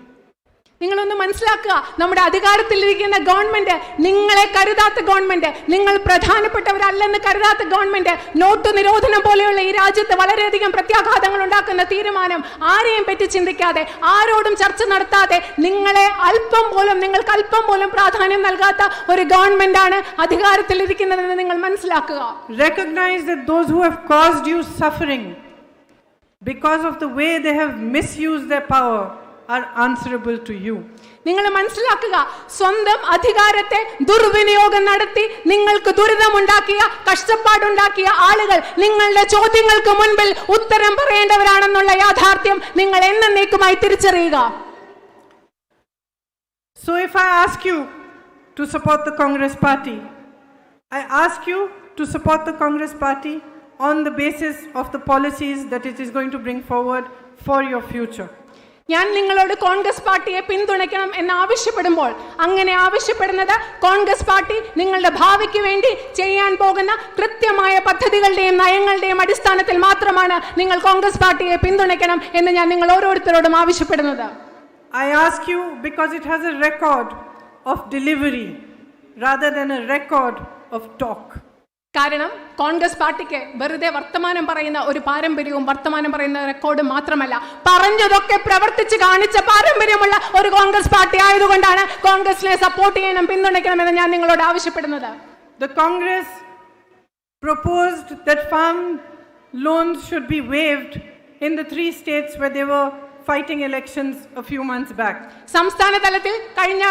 നിങ്ങളൊന്ന് മനസ്സിലാക്കുക, നമ്മുടെ അധികാരത്തിലിരിക്കുന്ന government നിങ്ങളെ കരുതാത്ത government, നിങ്ങൾ പ്രധാനപ്പെട്ടവരല്ലെന്ന് കരുതാത്ത government, not നിരോധനം പോലെയുള്ള ഈ രാജ്യത്ത് വളരെയധികം പ്രത്യാഘാതങ്ങൾ ഉണ്ടാക്കുന്ന തീരുമാനം ആരെയും പറ്റി ചിന്തിക്കാതെ, ആരോടും ചർച്ച നടത്താതെ, നിങ്ങൾക്ക് അല്പം പോലും പ്രാധാന്യം നൽകാത്ത ഒരു ഗവൺമെന്റാണ് അധികാരത്തിലിരിക്കുന്നതെന്ന് നിങ്ങൾ മനസ്സിലാക്കുക. Recognize that those who have caused you suffering because of the way they have misused their power are answerable to you. നിങ്ങൾ മനസ്സിലാക്കുക, സ്വന്തം അധികാരത്തെ ദുർവിനിയോഗം നടത്തി നിങ്ങൾക്ക് ദുരിതമുണ്ടാക്കിയ, കഷ്ടപ്പാടുണ്ടാക്കിയ ആളുകൾ നിങ്ങളുടെ ചോദ്യങ്ങൾക്ക് മുൻപിൽ ഉത്തരം പറയേണ്ടവരാണെന്നുള്ള യാഥാർത്ഥ്യം നിങ്ങൾ എന്നേക്കുമായി തിരിച്ചറിയുക. So if I ask you to support the Congress party, I ask you to support the Congress party on the basis of the policies that it is going to bring forward for your future. ഞാൻ നിങ്ങളോട് കോൺഗ്രസ് പാർട്ടിയെ പിന്തുണയ്ക്കണം എന്ന് ആവശ്യപ്പെടുമ്പോൾ, അങ്ങനെ ആവശ്യപ്പെടുന്നത് Congress party നിങ്ങളുടെ ഭാവിക്ക് വേണ്ടി ചെയ്യാൻ പോകുന്ന കൃത്യമായ പദ്ധതികളുടെയും നയങ്ങളുടെയും അടിസ്ഥാനത്തിൽ മാത്രമാണ് നിങ്ങൾ കോൺഗ്രസ് പാർട്ടിയെ പിന്തുണയ്ക്കണം എന്ന് ഞാൻ നിങ്ങൾ ഓരോരുത്തരോടും ആവശ്യപ്പെടുന്നത്. I ask you because it has a record of delivery rather than a record of talk. കാരണം കോൺഗ്രസ് പാർട്ടിക്ക് വെറുതെ വർത്തമാനം പറയുന്ന ഒരു പാരമ്പര്യവും വർത്തമാനം പറയുന്ന റെക്കോർഡും മാത്രമല്ല, പറഞ്ഞതൊക്കെ പ്രവർത്തിച്ച് കാണിച്ച പാരമ്പര്യമുള്ള ഒരു കോൺഗ്രസ് പാർട്ടി ആയതുകൊണ്ടാണ് കോൺഗ്രസിനെ സപ്പോർട്ട് ചെയ്യണം, പിന്തുണയ്ക്കണമെന്ന് ഞാൻ നിങ്ങളോട് ആവശ്യപ്പെടുന്നത്. The Congress proposed that farm loans should be waived in the 3 states where they were fighting elections a few months back. സംസ്ഥാന തലത്തിൽ കഴിഞ്ഞ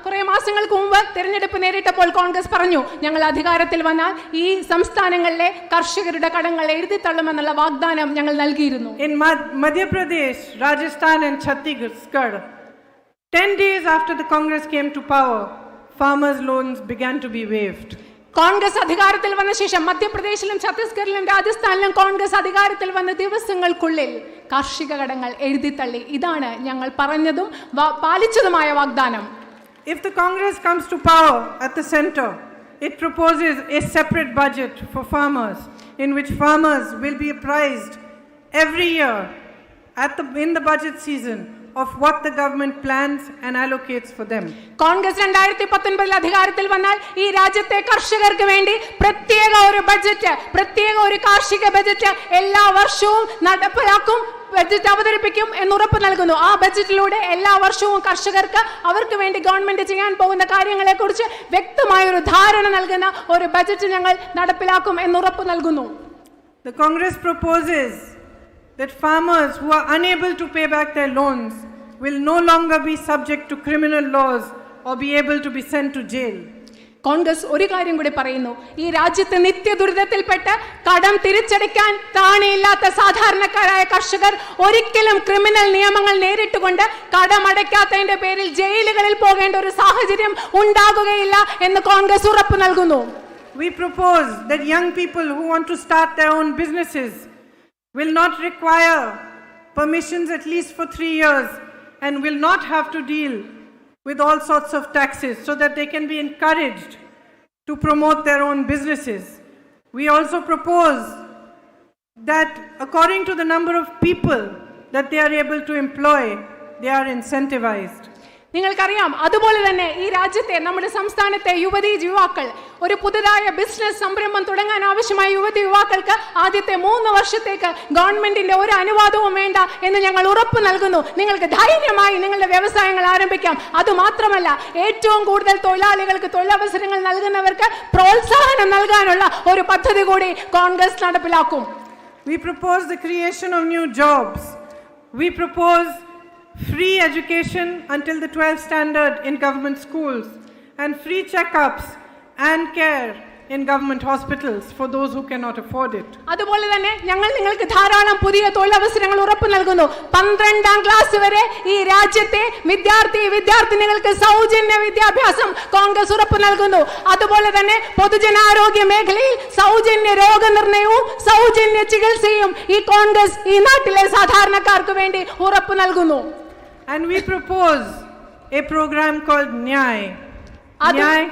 കുറെ മാസങ്ങൾക്ക് മുമ്പ് തിരഞ്ഞെടുപ്പ് നേരിട്ടപ്പോൾ കോൺഗ്രസ് പറഞ്ഞു, ഞങ്ങൾ അധികാരത്തിൽ വന്നാൽ ഈ സംസ്ഥാനങ്ങളിലെ കർഷകരുടെ കടങ്ങൾ എഴുതിത്തള്ളുമെന്നുള്ള വാഗ്ദാനം ഞങ്ങൾ നൽകിയിരുന്നു. In Madhya Pradesh, Rajasthan and Chhattisgarh, 10 days after the Congress came to power, farmers' loans began to be waived. Congress അധികാരത്തിൽ വന്ന ശേഷം മധ്യപ്രദേശിലും ഛത്തീസ്ഗഡിലും രാജസ്ഥാനിലും കോൺഗ്രസ് അധികാരത്തിൽ വന്ന ദിവസങ്ങൾക്കുള്ളിൽ കാർഷിക കടങ്ങൾ എഴുതിത്തള്ളി. ഇതാണ് ഞങ്ങൾ പറഞ്ഞതും പാലിച്ചതുമായ വാഗ്ദാനം. If the Congress comes to power at the center, it proposes a separate budget for farmers in which farmers will be apprised every year in the budget season of what the government plans and allocates for them. Congress 2019 അധികാരത്തിൽ വന്നാൽ ഈ രാജ്യത്തെ കർഷകർക്ക് വേണ്ടി പ്രത്യേക ഒരു budget, പ്രത്യേക ഒരു കാർഷിക ബജറ്റ് എല്ലാ വർഷവും നടപ്പിലാക്കും, ബജറ്റ് അവതരിപ്പിക്കും എന്നുറപ്പ് നൽകുന്നു. ആ ബജറ്റിലൂടെ എല്ലാ വർഷവും കർഷകർക്ക് അവർക്ക് വേണ്ടി ഗവൺമെന്റ് ചെയ്യാൻ പോകുന്ന കാര്യങ്ങളെ കുറിച്ച് വ്യക്തമായ ഒരു ധാരണ നൽകുന്ന ഒരു ബജറ്റ് ഞങ്ങൾ നടപ്പിലാക്കും എന്നുറപ്പ് നൽകുന്നു. The Congress proposes that farmers who are unable to pay back their loans will no longer be subject to criminal laws or be able to be sent to jail. Congress ഒരു കാര്യം കൂടി പറയുന്നു, ഈ രാജ്യത്ത് നിത്യദുരിതത്തിൽപ്പെട്ട് കടം തിരിച്ചടയ്ക്കാൻ താണയില്ലാത്ത സാധാരണക്കാരായ കർഷകർ ഒരിക്കലും ക്രിമിനൽ നിയമങ്ങൾ നേരിട്ടുകൊണ്ട് കടമടയ്ക്കാത്തതിന്റെ പേരിൽ ജയിലുകളിൽ പോകേണ്ട ഒരു സാഹചര്യം ഉണ്ടാകുകയില്ല എന്ന് കോൺഗ്രസ് ഉറപ്പ് നൽകുന്നു. We propose that young people who want to start their own businesses will not require permissions at least for 3 years and will not have to deal with all sorts of taxes so that they can be encouraged to promote their own businesses. We also propose that according to the number of people that they are able to employ, they are incentivized. നിങ്ങൾക്കറിയാം, അതുപോലെ തന്നെ ഈ രാജ്യത്തെ നമ്മുടെ സംസ്ഥാനത്തെ യുവാക്കൾ ഒരു പുതുതായ business സംരംഭം തുടങ്ങാൻ ആവശ്യമായ യുവാക്കൾക്ക് ആദ്യത്തെ 3 വർഷത്തേക്ക് ഗവൺമെന്റിന്റെ ഒരു അനുവാദവും വേണ്ട എന്ന് ഞങ്ങൾ ഉറപ്പ് നൽകുന്നു. നിങ്ങൾക്ക് ധൈര്യമായി നിങ്ങളുടെ വ്യവസായങ്ങൾ ആരംഭിക്കാം. അതുമാത്രമല്ല, ഏറ്റവും കൂടുതൽ തൊഴിലാളികൾക്ക് തൊഴിലവസരങ്ങൾ നൽകുന്നവർക്ക് പ്രോത്സാഹനം നൽകാനുള്ള ഒരു പദ്ധതി കൂടി കോൺഗ്രസ് നടപ്പിലാക്കും. We propose the creation of new jobs. We propose free education until the 12th standard in government schools and free checkups and care in government hospitals for those who cannot afford it. അതുപോലെ തന്നെ ഞങ്ങൾ നിങ്ങൾക്ക് ധാരാളം പുതിയ തൊഴിലവസരങ്ങൾ ഉറപ്പ് നൽകുന്നു. 12ാം class വരെ ഈ രാജ്യത്തെ വിദ്യാർത്ഥിനികൾക്ക് സൗജന്യ വിദ്യാഭ്യാസം കോൺഗ്രസ് ഉറപ്പ് നൽകുന്നു. അതുപോലെ തന്നെ പൊതുജനാരോഗ്യ മേഖലയിൽ സൗജന്യ രോഗനിർണയവും സൗജന്യ ചികിത്സയും ഈ കോൺഗ്രസ് ഈ നാട്ടിലെ സാധാരണക്കാർക്ക് വേണ്ടി ഉറപ്പ് നൽകുന്നു. And we propose a program called Nyay. Nyay.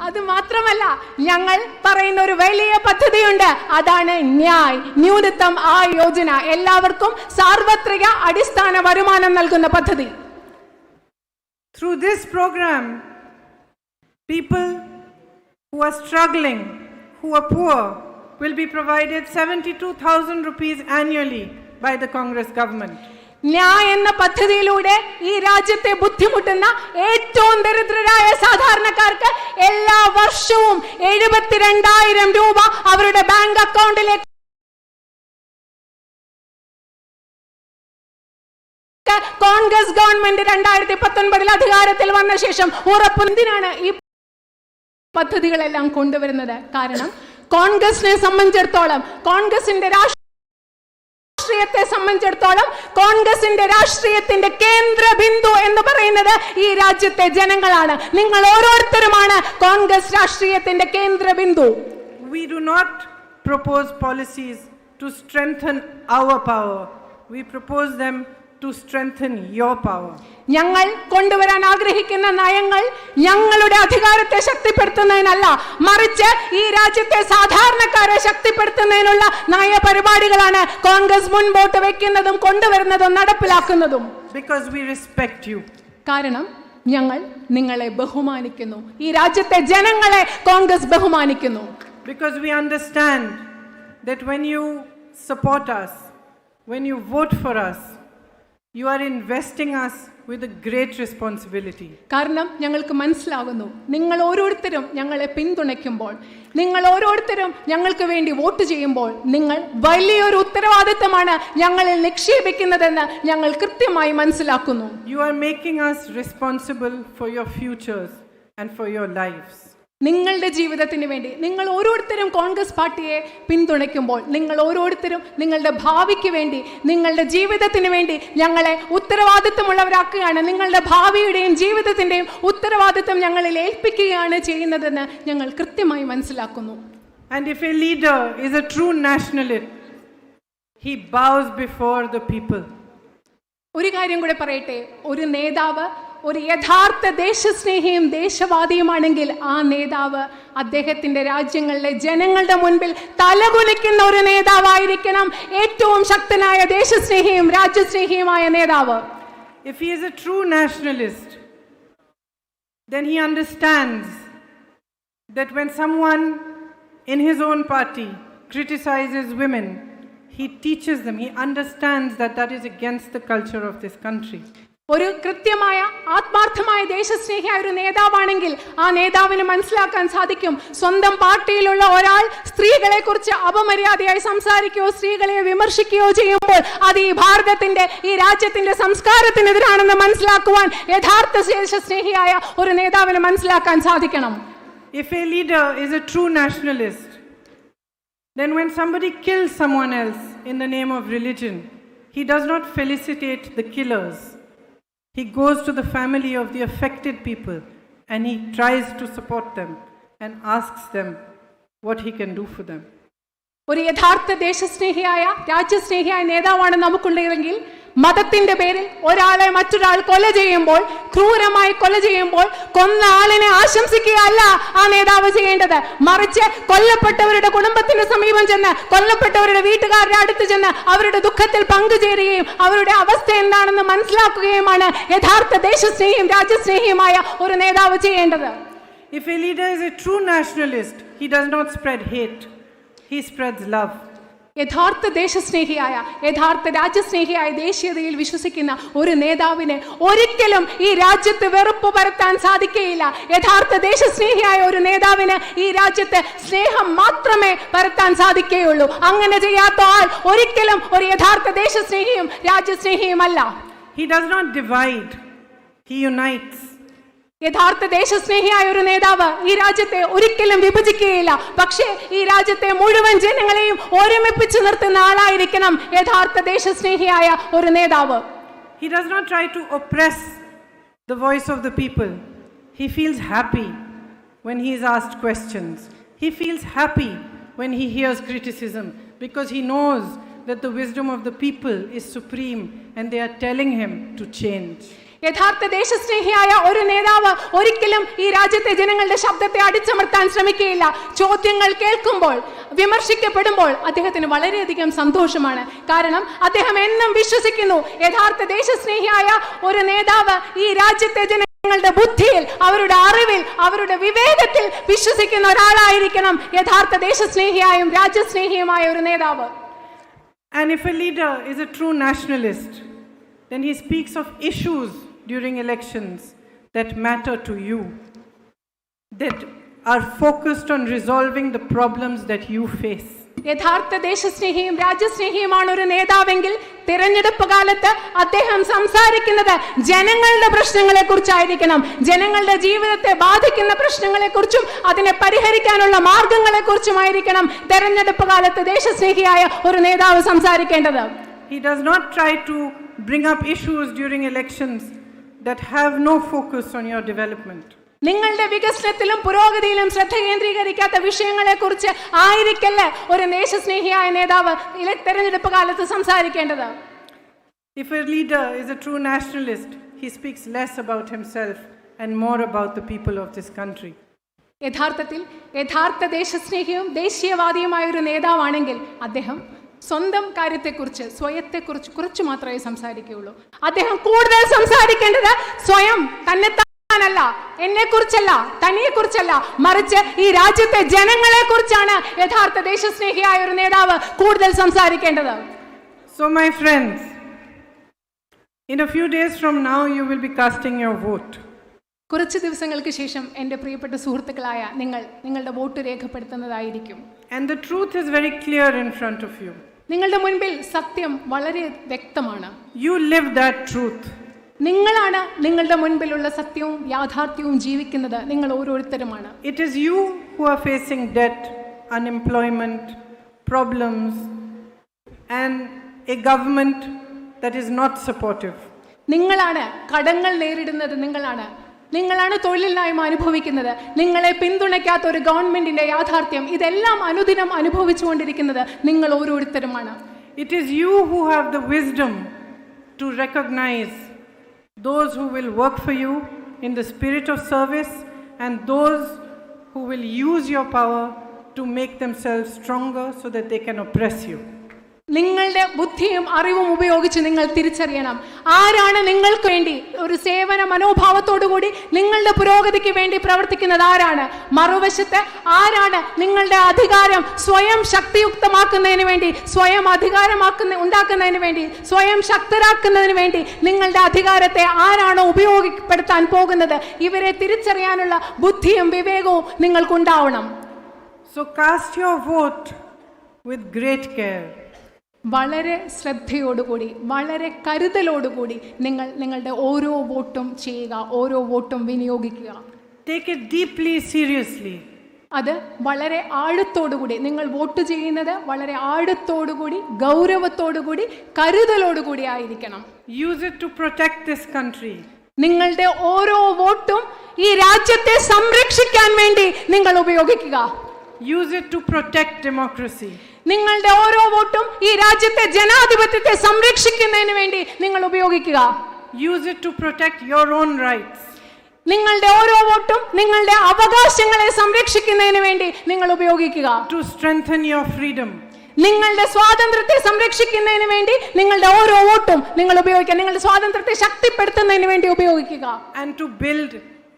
അത് മാത്രമല്ല, ഞങ്ങൾ പറയുന്ന ഒരു വലിയ പദ്ധതിയുണ്ട്, അതാണ് ന്യായ്, ന്യൂനതം ആയ് യോജന, എല്ലാവർക്കും സാർവത്രിക അടിസ്ഥാന വരുമാനം നൽകുന്ന പദ്ധതി. Through this program, people who are struggling, who are poor, will be provided 72,000 rupees annually by the Congress government. Nyay എന്ന പദ്ധതിയിലൂടെ ഈ രാജ്യത്തെ ബുദ്ധിമുട്ടുന്ന ഏറ്റവും ദരിദ്രരായ സാധാരണക്കാർക്ക് എല്ലാ വർഷവും 72,000 രൂപ അവരുടെ ബാങ്ക് അക്കൗണ്ടിലേക്ക് കോൺഗ്രസ് ഗവൺമെന്റ് 2019 അധികാരത്തിൽ വന്ന ശേഷം ഉറപ്പ്. എന്തിനാണ് ഈ പദ്ധതികളെല്ലാം കൊണ്ടുവരുന്നത്? കാരണം കോൺഗ്രസിനെ സംബന്ധിച്ചിടത്തോളം, കോൺഗ്രസിന്റെ രാഷ്ട്രീയത്തെ സംബന്ധിച്ചിടത്തോളം കോൺഗ്രസിന്റെ രാഷ്ട്രീയത്തിന്റെ കേന്ദ്ര ബിന്ദു എന്ന് പറയുന്നത് ഈ രാജ്യത്തെ ജനങ്ങളാണ്. നിങ്ങൾ ഓരോരുത്തരുമാണ് കോൺഗ്രസ് രാഷ്ട്രീയത്തിന്റെ കേന്ദ്ര Bindu. We do not propose policies to strengthen our power. We propose them to strengthen your power. ഞങ്ങൾ കൊണ്ടുവരാൻ ആഗ്രഹിക്കുന്ന നയങ്ങൾ ഞങ്ങളുടെ അധികാരത്തെ ശക്തിപ്പെടുത്തുന്നതിനല്ല, മറിച്ച് ഈ രാജ്യത്തെ സാധാരണക്കാരെ ശക്തിപ്പെടുത്തുന്നതിനുള്ള നയപരിപാടികളാണ് കോൺഗ്രസ് മുൻപോട്ട് വെക്കുന്നതും കൊണ്ടുവരുന്നതും നടപ്പിലാക്കുന്നതും. Because we respect you. കാരണം ഞങ്ങൾ നിങ്ങളെ ബഹുമാനിക്കുന്നു. ഈ രാജ്യത്തെ ജനങ്ങളെ കോൺഗ്രസ് ബഹുമാനിക്കുന്നു. Because we understand that when you support us, when you vote for us, you are investing us with a great responsibility. കാരണം ഞങ്ങൾക്ക് മനസ്സിലാകുന്നു, നിങ്ങൾ ഓരോരുത്തരും ഞങ്ങളെ പിന്തുണയ്ക്കുമ്പോൾ, നിങ്ങൾ ഓരോരുത്തരും ഞങ്ങൾക്ക് വേണ്ടി വോട്ട് ചെയ്യുമ്പോൾ നിങ്ങൾ വലിയൊരു ഉത്തരവാദിത്തമാണ് ഞങ്ങളിൽ നിക്ഷേപിക്കുന്നതെന്ന് ഞങ്ങൾ കൃത്യമായി മനസ്സിലാക്കുന്നു. You are making us responsible for your futures and for your lives. നിങ്ങളുടെ ജീവിതത്തിന് വേണ്ടി നിങ്ങൾ ഓരോരുത്തരും കോൺഗ്രസ് പാർട്ടിയെ പിന്തുണയ്ക്കുമ്പോൾ, നിങ്ങൾ ഓരോരുത്തരും നിങ്ങളുടെ ഭാവിക്ക് വേണ്ടി, നിങ്ങളുടെ ജീവിതത്തിന് വേണ്ടി ഞങ്ങളെ ഉത്തരവാദിത്തമുള്ളവരാക്കുകയാണ്. നിങ്ങളുടെ ഭാവിയുടെയും ജീവിതത്തിൻ്റെയും ഉത്തരവാദിത്തം ഞങ്ങളിൽ ഏൽപ്പിക്കുകയാണ് ചെയ്യുന്നതെന്ന് ഞങ്ങൾ കൃത്യമായി മനസ്സിലാക്കുന്നു. And if a leader is a true nationalist, he bows before the people. ഒരു കാര്യം കൂടെ പറയട്ടെ, ഒരു നേതാവ് ഒരു യഥാർത്ഥ ദേശസ്നേഹിയും ദേശവാദിയുമാണെങ്കിൽ ആ നേതാവ് അദ്ദേഹത്തിന്റെ രാജ്യങ്ങളിലെ ജനങ്ങളുടെ മുൻപിൽ തലകുനിക്കുന്ന ഒരു നേതാവായിരിക്കണം. ഏറ്റവും ശക്തനായ ദേശസ്നേഹിയും രാജ്യസ്നേഹിയുമായ നേതാവ്. If he is a true nationalist, then he understands that when someone in his own party criticizes women, he teaches them, he understands that that is against the culture of this country. ഒരു കൃത്യമായ ആത്മാർത്ഥമായ ദേശസ്നേഹിയായ ഒരു നേതാവാണെങ്കിൽ ആ നേതാവിന് മനസ്സിലാക്കാൻ സാധിക്കും, സ്വന്തം പാർട്ടിയിലുള്ള ഒരാൾ സ്ത്രീകളെ കുറിച്ച് അപമര്യാദയായി സംസാരിക്കുകയോ സ്ത്രീകളെ വിമർശിക്കുകയോ ചെയ്യുമ്പോൾ അത് ഈ ഭാരതത്തിന്റെ, ഈ രാജ്യത്തിന്റെ സംസ്കാരത്തിനെതിരാണെന്ന് മനസ്സിലാക്കുവാൻ യഥാർത്ഥ ദേശസ്നേഹിയായ ഒരു നേതാവിന് മനസ്സിലാക്കാൻ സാധിക്കണം. If a leader is a true nationalist, then when somebody kills someone else in the name of religion, he does not felicitate the killers. He goes to the family of the affected people and he tries to support them and asks them what he can do for them. ഒരു യഥാർത്ഥ ദേശസ്നേഹിയായ രാജ്യസ്നേഹിയായ നേതാവാണ് നമുക്കുള്ളതെങ്കിൽ മതത്തിന്റെ പേരിൽ ഒരാളെ മറ്റൊരാൾ കൊല ചെയ്യുമ്പോൾ, ക്രൂരമായി കൊല ചെയ്യുമ്പോൾ കൊന്ന ആളിനെ ആശംസിക്കുകയല്ല ആ നേതാവ് ചെയ്യേണ്ടത്. മറിച്ച് കൊല്ലപ്പെട്ടവരുടെ കുടുംബത്തിന് സമീപം ചെന്ന്, കൊല്ലപ്പെട്ടവരുടെ വീട്ടുകാരുടെ അടുത്ത് ചെന്ന് അവരുടെ ദുഃഖത്തിൽ പങ്കുചേരുകയും അവരുടെ അവസ്ഥ എന്താണെന്ന് മനസ്സിലാക്കുകയുമാണ് യഥാർത്ഥ ദേശസ്നേഹിയും രാജ്യസ്നേഹിയുമായ ഒരു നേതാവ് ചെയ്യേണ്ടത്. If a leader is a true nationalist, he does not spread hate. He spreads love. യഥാർത്ഥ ദേശസ്നേഹിയായ, യഥാർത്ഥ രാജ്യസ്നേഹിയായ, ദേശീയതയിൽ വിശ്വസിക്കുന്ന ഒരു നേതാവിന് ഒരിക്കലും ഈ രാജ്യത്ത് വെറുപ്പ് പരത്താൻ സാധിക്കുകയില്ല. യഥാർത്ഥ ദേശസ്നേഹിയായ ഒരു നേതാവിന് ഈ രാജ്യത്ത് സ്നേഹം മാത്രമേ പരത്താൻ സാധിക്കുകയുള്ളൂ. അങ്ങനെ ചെയ്യാത്ത ആൾ ഒരിക്കലും ഒരു യഥാർത്ഥ ദേശസ്നേഹിയും രാജ്യസ്നേഹിയുമല്ല. He does not divide, he unites. യഥാർത്ഥ ദേശസ്നേഹിയായ ഒരു നേതാവ് ഈ രാജ്യത്തെ ഒരിക്കലും വിഭജിക്കുകയില്ല, പക്ഷേ ഈ രാജ്യത്തെ മുഴുവൻ ജനങ്ങളെയും ഒരുമിപ്പിച്ചു നിർത്തുന്ന ആളായിരിക്കണം യഥാർത്ഥ ദേശസ്നേഹിയായ ഒരു നേതാവ്. He does not try to oppress the voice of the people. He feels happy when he is asked questions. He feels happy when he hears criticism because he knows that the wisdom of the people is supreme and they are telling him to change. യഥാർത്ഥ ദേശസ്നേഹിയായ ഒരു നേതാവ് ഒരിക്കലും ഈ രാജ്യത്തെ ജനങ്ങളുടെ ശബ്ദത്തെ അടിച്ചമർത്താൻ ശ്രമിക്കുകയില്ല. ചോദ്യങ്ങൾ കേൾക്കുമ്പോൾ, വിമർശിക്കപ്പെടുമ്പോൾ അദ്ദേഹത്തിന് വളരെയധികം സന്തോഷമാണ്. കാരണം അദ്ദേഹം എന്നും വിശ്വസിക്കുന്നു, യഥാർത്ഥ ദേശസ്നേഹിയായ ഒരു നേതാവ് ഈ രാജ്യത്തെ ജനങ്ങളുടെ ബുദ്ധിയിൽ, അവരുടെ അറിവിൽ, അവരുടെ വിവേകത്തിൽ വിശ്വസിക്കുന്ന ഒരാളായിരിക്കണം യഥാർത്ഥ ദേശസ്നേഹിയായും രാജ്യസ്നേഹിയുമായ ഒരു നേതാവ്. And if a leader is a true nationalist, then he speaks of issues during elections that matter to you, that are focused on resolving the problems that you face. യഥാർത്ഥ ദേശസ്നേഹിയും രാജ്യസ്നേഹിയുമാണ് ഒരു നേതാവെങ്കിൽ തിരഞ്ഞെടുപ്പ് കാലത്ത് അദ്ദേഹം സംസാരിക്കുന്നത് ജനങ്ങളുടെ പ്രശ്നങ്ങളെ കുറിച്ചായിരിക്കണം. ജനങ്ങളുടെ ജീവിതത്തെ ബാധിക്കുന്ന പ്രശ്നങ്ങളെ കുറിച്ചും അതിനെ പരിഹരിക്കാനുള്ള മാർഗങ്ങളെ കുറിച്ചുമായിരിക്കണം തെരഞ്ഞെടുപ്പ് കാലത്ത് ദേശസ്നേഹിയായ ഒരു നേതാവ് സംസാരിക്കേണ്ടത്. He does not try to bring up issues during elections that have no focus on your development. നിങ്ങളുടെ വികസനത്തിലും പുരോഗതിയിലും ശ്രദ്ധ കേന്ദ്രീകരിക്കാത്ത വിഷയങ്ങളെ കുറിച്ച് ആയിരിക്കല്ല ഒരു ദേശസ്നേഹിയായ നേതാവ് തെരഞ്ഞെടുപ്പ് കാലത്ത് സംസാരിക്കേണ്ടത്. If a leader is a true nationalist, he speaks less about himself and more about the people of this country. യഥാർത്ഥത്തിൽ യഥാർത്ഥ ദേശസ്നേഹിയും ദേശീയവാദിയുമായ ഒരു നേതാവാണെങ്കിൽ അദ്ദേഹം സ്വന്തം കാര്യത്തെക്കുറിച്ച്, സ്വയത്തെക്കുറിച്ച് കുറച്ച് മാത്രമേ സംസാരിക്കുകയുള്ളൂ. അദ്ദേഹം കൂടുതൽ സംസാരിക്കേണ്ടത് സ്വയം തന്നെ കുറിച്ചാണല്ല, എന്നെ കുറിച്ചല്ല, തനിയെ കുറിച്ചല്ല, മറിച്ച് ഈ രാജ്യത്തെ ജനങ്ങളെ കുറിച്ചാണ് യഥാർത്ഥ ദേശസ്നേഹിയായ ഒരു നേതാവ് കൂടുതൽ സംസാരിക്കേണ്ടത്. So my friends, in a few days from now you will be casting your vote. കുറച്ച് ദിവസങ്ങൾക്ക് ശേഷം എൻ്റെ പ്രിയപ്പെട്ട സുഹൃത്തുക്കളായ നിങ്ങളുടെ vote രേഖപ്പെടുത്തുന്നതായിരിക്കും. And the truth is very clear in front of you. നിങ്ങളുടെ മുൻപിൽ സത്യം വളരെ വ്യക്തമാണ്. You live that truth. നിങ്ങളാണ് നിങ്ങളുടെ മുൻപിലുള്ള സത്യവും യാഥാർത്ഥ്യവും ജീവിക്കുന്നത്. നിങ്ങൾ ഓരോരുത്തരുമാണ്. It is you who are facing debt, unemployment, problems, and a government that is not supportive. നിങ്ങളാണ് കടങ്ങൾ നേരിടുന്നത്, നിങ്ങളാണ് തൊഴിലില്ലായ്മ അനുഭവിക്കുന്നത്, നിങ്ങളെ പിന്തുണയ്ക്കാത്ത ഒരു ഗവൺമെന്റിന്റെ യാഥാർത്ഥ്യം, ഇതെല്ലാം അനുദിനം അനുഭവിച്ചുകൊണ്ടിരിക്കുന്നത് നിങ്ങൾ ഓരോരുത്തരുമാണ്. It is you who have the wisdom to recognize those who will work for you in the spirit of service and those who will use your power to make themselves stronger so that they can oppress you. നിങ്ങളുടെ ബുദ്ധിയും അറിവും ഉപയോഗിച്ച് നിങ്ങൾ തിരിച്ചറിയണം ആരാണ് നിങ്ങൾക്ക് വേണ്ടി ഒരു സേവന മനോഭാവത്തോടുകൂടി നിങ്ങളുടെ പുരോഗതിക്ക് വേണ്ടി പ്രവർത്തിക്കുന്നത്, ആരാണ്. മറുവശത്ത് ആരാണ് നിങ്ങളുടെ അധികാരം സ്വയം ശക്തിയുക്തമാക്കുന്നതിന് വേണ്ടി, സ്വയം ഉണ്ടാക്കുന്നതിന് വേണ്ടി, സ്വയം ശക്തരാക്കുന്നതിന് വേണ്ടി നിങ്ങളുടെ അധികാരത്തെ ആരാണോ ഉപയോഗപ്പെടുത്താൻ പോകുന്നത്. ഇവരെ തിരിച്ചറിയാനുള്ള ബുദ്ധിയും വിവേകവും നിങ്ങൾക്കുണ്ടാവണം. So cast your vote with great care. വളരെ ശ്രദ്ധയോടുകൂടി, വളരെ കരുതലോടുകൂടി നിങ്ങളുടെ ഓരോ വോട്ടും ചെയ്യുക, ഓരോ വോട്ടും വിനിയോഗിക്കുക. Take it deeply seriously. അത് വളരെ ആഴത്തോടുകൂടി, നിങ്ങൾ വോട്ട് ചെയ്യുന്നത് വളരെ ആഴത്തോടുകൂടി, ഗൗരവത്തോടുകൂടി, കരുതലോടുകൂടി ആയിരിക്കണം. Use it to protect this country. നിങ്ങളുടെ ഓരോ വോട്ടും ഈ രാജ്യത്തെ സംരക്ഷിക്കാൻ വേണ്ടി നിങ്ങൾ ഉപയോഗിക്കുക. Use it to protect democracy. നിങ്ങളുടെ ഓരോ വോട്ടും ഈ രാജ്യത്തെ ജനാധിപത്യത്തെ സംരക്ഷിക്കുന്നതിന് വേണ്ടി നിങ്ങൾ ഉപയോഗിക്കുക. Use it to protect your own rights. നിങ്ങളുടെ ഓരോ വോട്ടും നിങ്ങളുടെ അവകാശങ്ങളെ സംരക്ഷിക്കുന്നതിന് വേണ്ടി നിങ്ങൾ ഉപയോഗിക്കുക. To strengthen your freedom. നിങ്ങളുടെ സ്വാതന്ത്ര്യത്തെ സംരക്ഷിക്കുന്നതിന് വേണ്ടി നിങ്ങളുടെ ഓരോ വോട്ടും നിങ്ങൾ ഉപയോഗിക്കുക. നിങ്ങളുടെ സ്വാതന്ത്ര്യത്തെ ശക്തിപ്പെടുത്തുന്നതിന് വേണ്ടി ഉപയോഗിക്കുക. And to build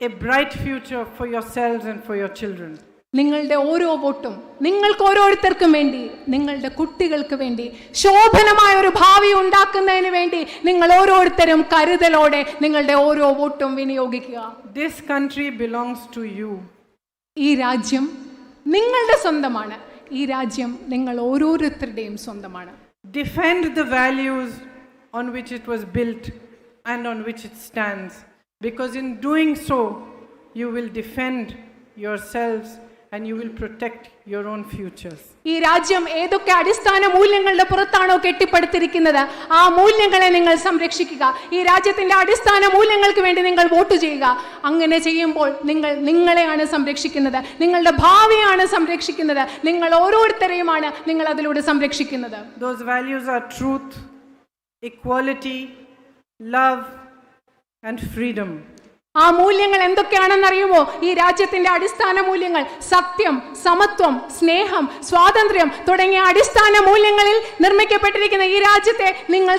a bright future for yourselves and for your children. നിങ്ങളുടെ ഓരോ വോട്ടും നിങ്ങൾക്ക് ഓരോരുത്തർക്കും വേണ്ടി, നിങ്ങളുടെ കുട്ടികൾക്ക് വേണ്ടി ശോഭനമായ ഒരു ഭാവി ഉണ്ടാക്കുന്നതിന് വേണ്ടി നിങ്ങൾ ഓരോരുത്തരും കരുതലോടെ നിങ്ങളുടെ ഓരോ വോട്ടും വിനിയോഗിക്കുക. This country belongs to you. ഈ രാജ്യം നിങ്ങളുടെ സ്വന്തമാണ്. ഈ രാജ്യം നിങ്ങൾ ഓരോരുത്തരുടെയും സ്വന്തമാണ്. Defend the values on which it was built and on which it stands, because in doing so you will defend yourselves and you will protect your own futures. ഈ രാജ്യം ഏതൊക്കെ അടിസ്ഥാന മൂല്യങ്ങളുടെ പുറത്താണോ കെട്ടിപ്പടുത്തിരിക്കുന്നത് ആ മൂല്യങ്ങളെ നിങ്ങൾ സംരക്ഷിക്കുക. ഈ രാജ്യത്തിന്റെ അടിസ്ഥാന മൂല്യങ്ങൾക്ക് വേണ്ടി നിങ്ങൾ വോട്ട് ചെയ്യുക. അങ്ങനെ ചെയ്യുമ്പോൾ നിങ്ങളെയാണ് സംരക്ഷിക്കുന്നത്, നിങ്ങളുടെ ഭാവിയാണ് സംരക്ഷിക്കുന്നത്, നിങ്ങൾ ഓരോരുത്തരെയുമാണ് നിങ്ങൾ അതിലൂടെ സംരക്ഷിക്കുന്നത്. Those values are truth, equality, love and freedom. ആ മൂല്യങ്ങൾ എന്തൊക്കെയാണെന്നറിയുമോ? ഈ രാജ്യത്തിന്റെ അടിസ്ഥാന മൂല്യങ്ങൾ സത്യം, സമത്വം, സ്നേഹം, സ്വാതന്ത്ര്യം തുടങ്ങിയ അടിസ്ഥാന മൂല്യങ്ങളിൽ നിർമ്മിക്കപ്പെട്ടിരിക്കുന്ന ഈ രാജ്യത്തെ നിങ്ങൾ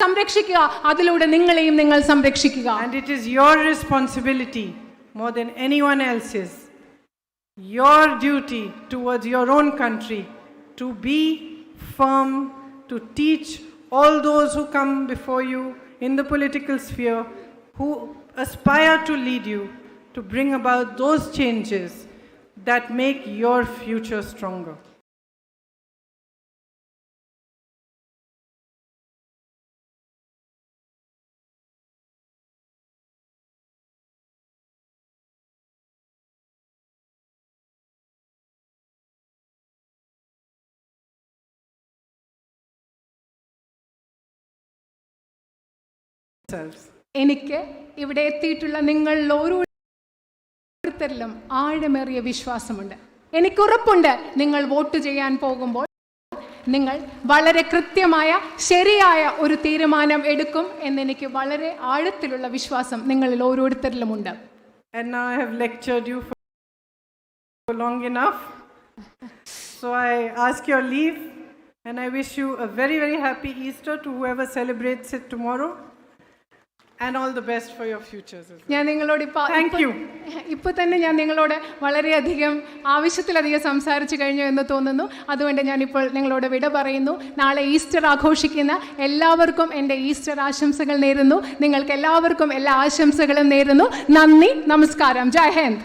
സംരക്ഷിക്കുക. അതിലൂടെ നിങ്ങളെയും നിങ്ങൾ സംരക്ഷിക്കുക. And it is your responsibility more than anyone else's, your duty towards your own country, to be firm, to teach all those who come before you in the political sphere, who aspire to lead you, to bring about those changes that make your future stronger. എനിക്ക് ഇവിടെ എത്തിയിട്ടുള്ള നിങ്ങൾ ഓരോരുത്തരിലും ആഴമേറിയ വിശ്വാസമുണ്ട്. എനിക്കുറപ്പുണ്ട് നിങ്ങൾ vote ചെയ്യാൻ പോകുമ്പോൾ നിങ്ങൾ വളരെ കൃത്യമായ ശരിയായ ഒരു തീരുമാനം എടുക്കും എന്നെനിക്ക് വളരെ ആഴത്തിലുള്ള വിശ്വാസം നിങ്ങളിൽ ഓരോരുത്തരിലുമുണ്ട്. And now I have lectured you for long enough. So I ask your leave and I wish you a very, very happy Easter to whoever celebrates it tomorrow. and all the best for your futures as well. ഞാൻ നിങ്ങളോട് Thank you. ഇപ്പോൾ തന്നെ ഞാൻ നിങ്ങളോട് വളരെയധികം ആവശ്യത്തിലധികം സംസാരിച്ചു കഴിഞ്ഞു എന്ന് തോന്നുന്നു. അതുകൊണ്ട് ഞാനിപ്പോൾ നിങ്ങളോട് വിട പറയുന്നു. നാളെ ഈസ്റ്റർ ആഘോഷിക്കുന്ന എല്ലാവർക്കും എൻ്റെ ഈസ്റ്റർ ആശംസകൾ നേരുന്നു. നിങ്ങൾക്ക് എല്ലാവർക്കും എല്ലാ ആശംസകളും നേരുന്നു. നന്ദി, നമസ്കാരം. ജയ് ഹിന്ദ്.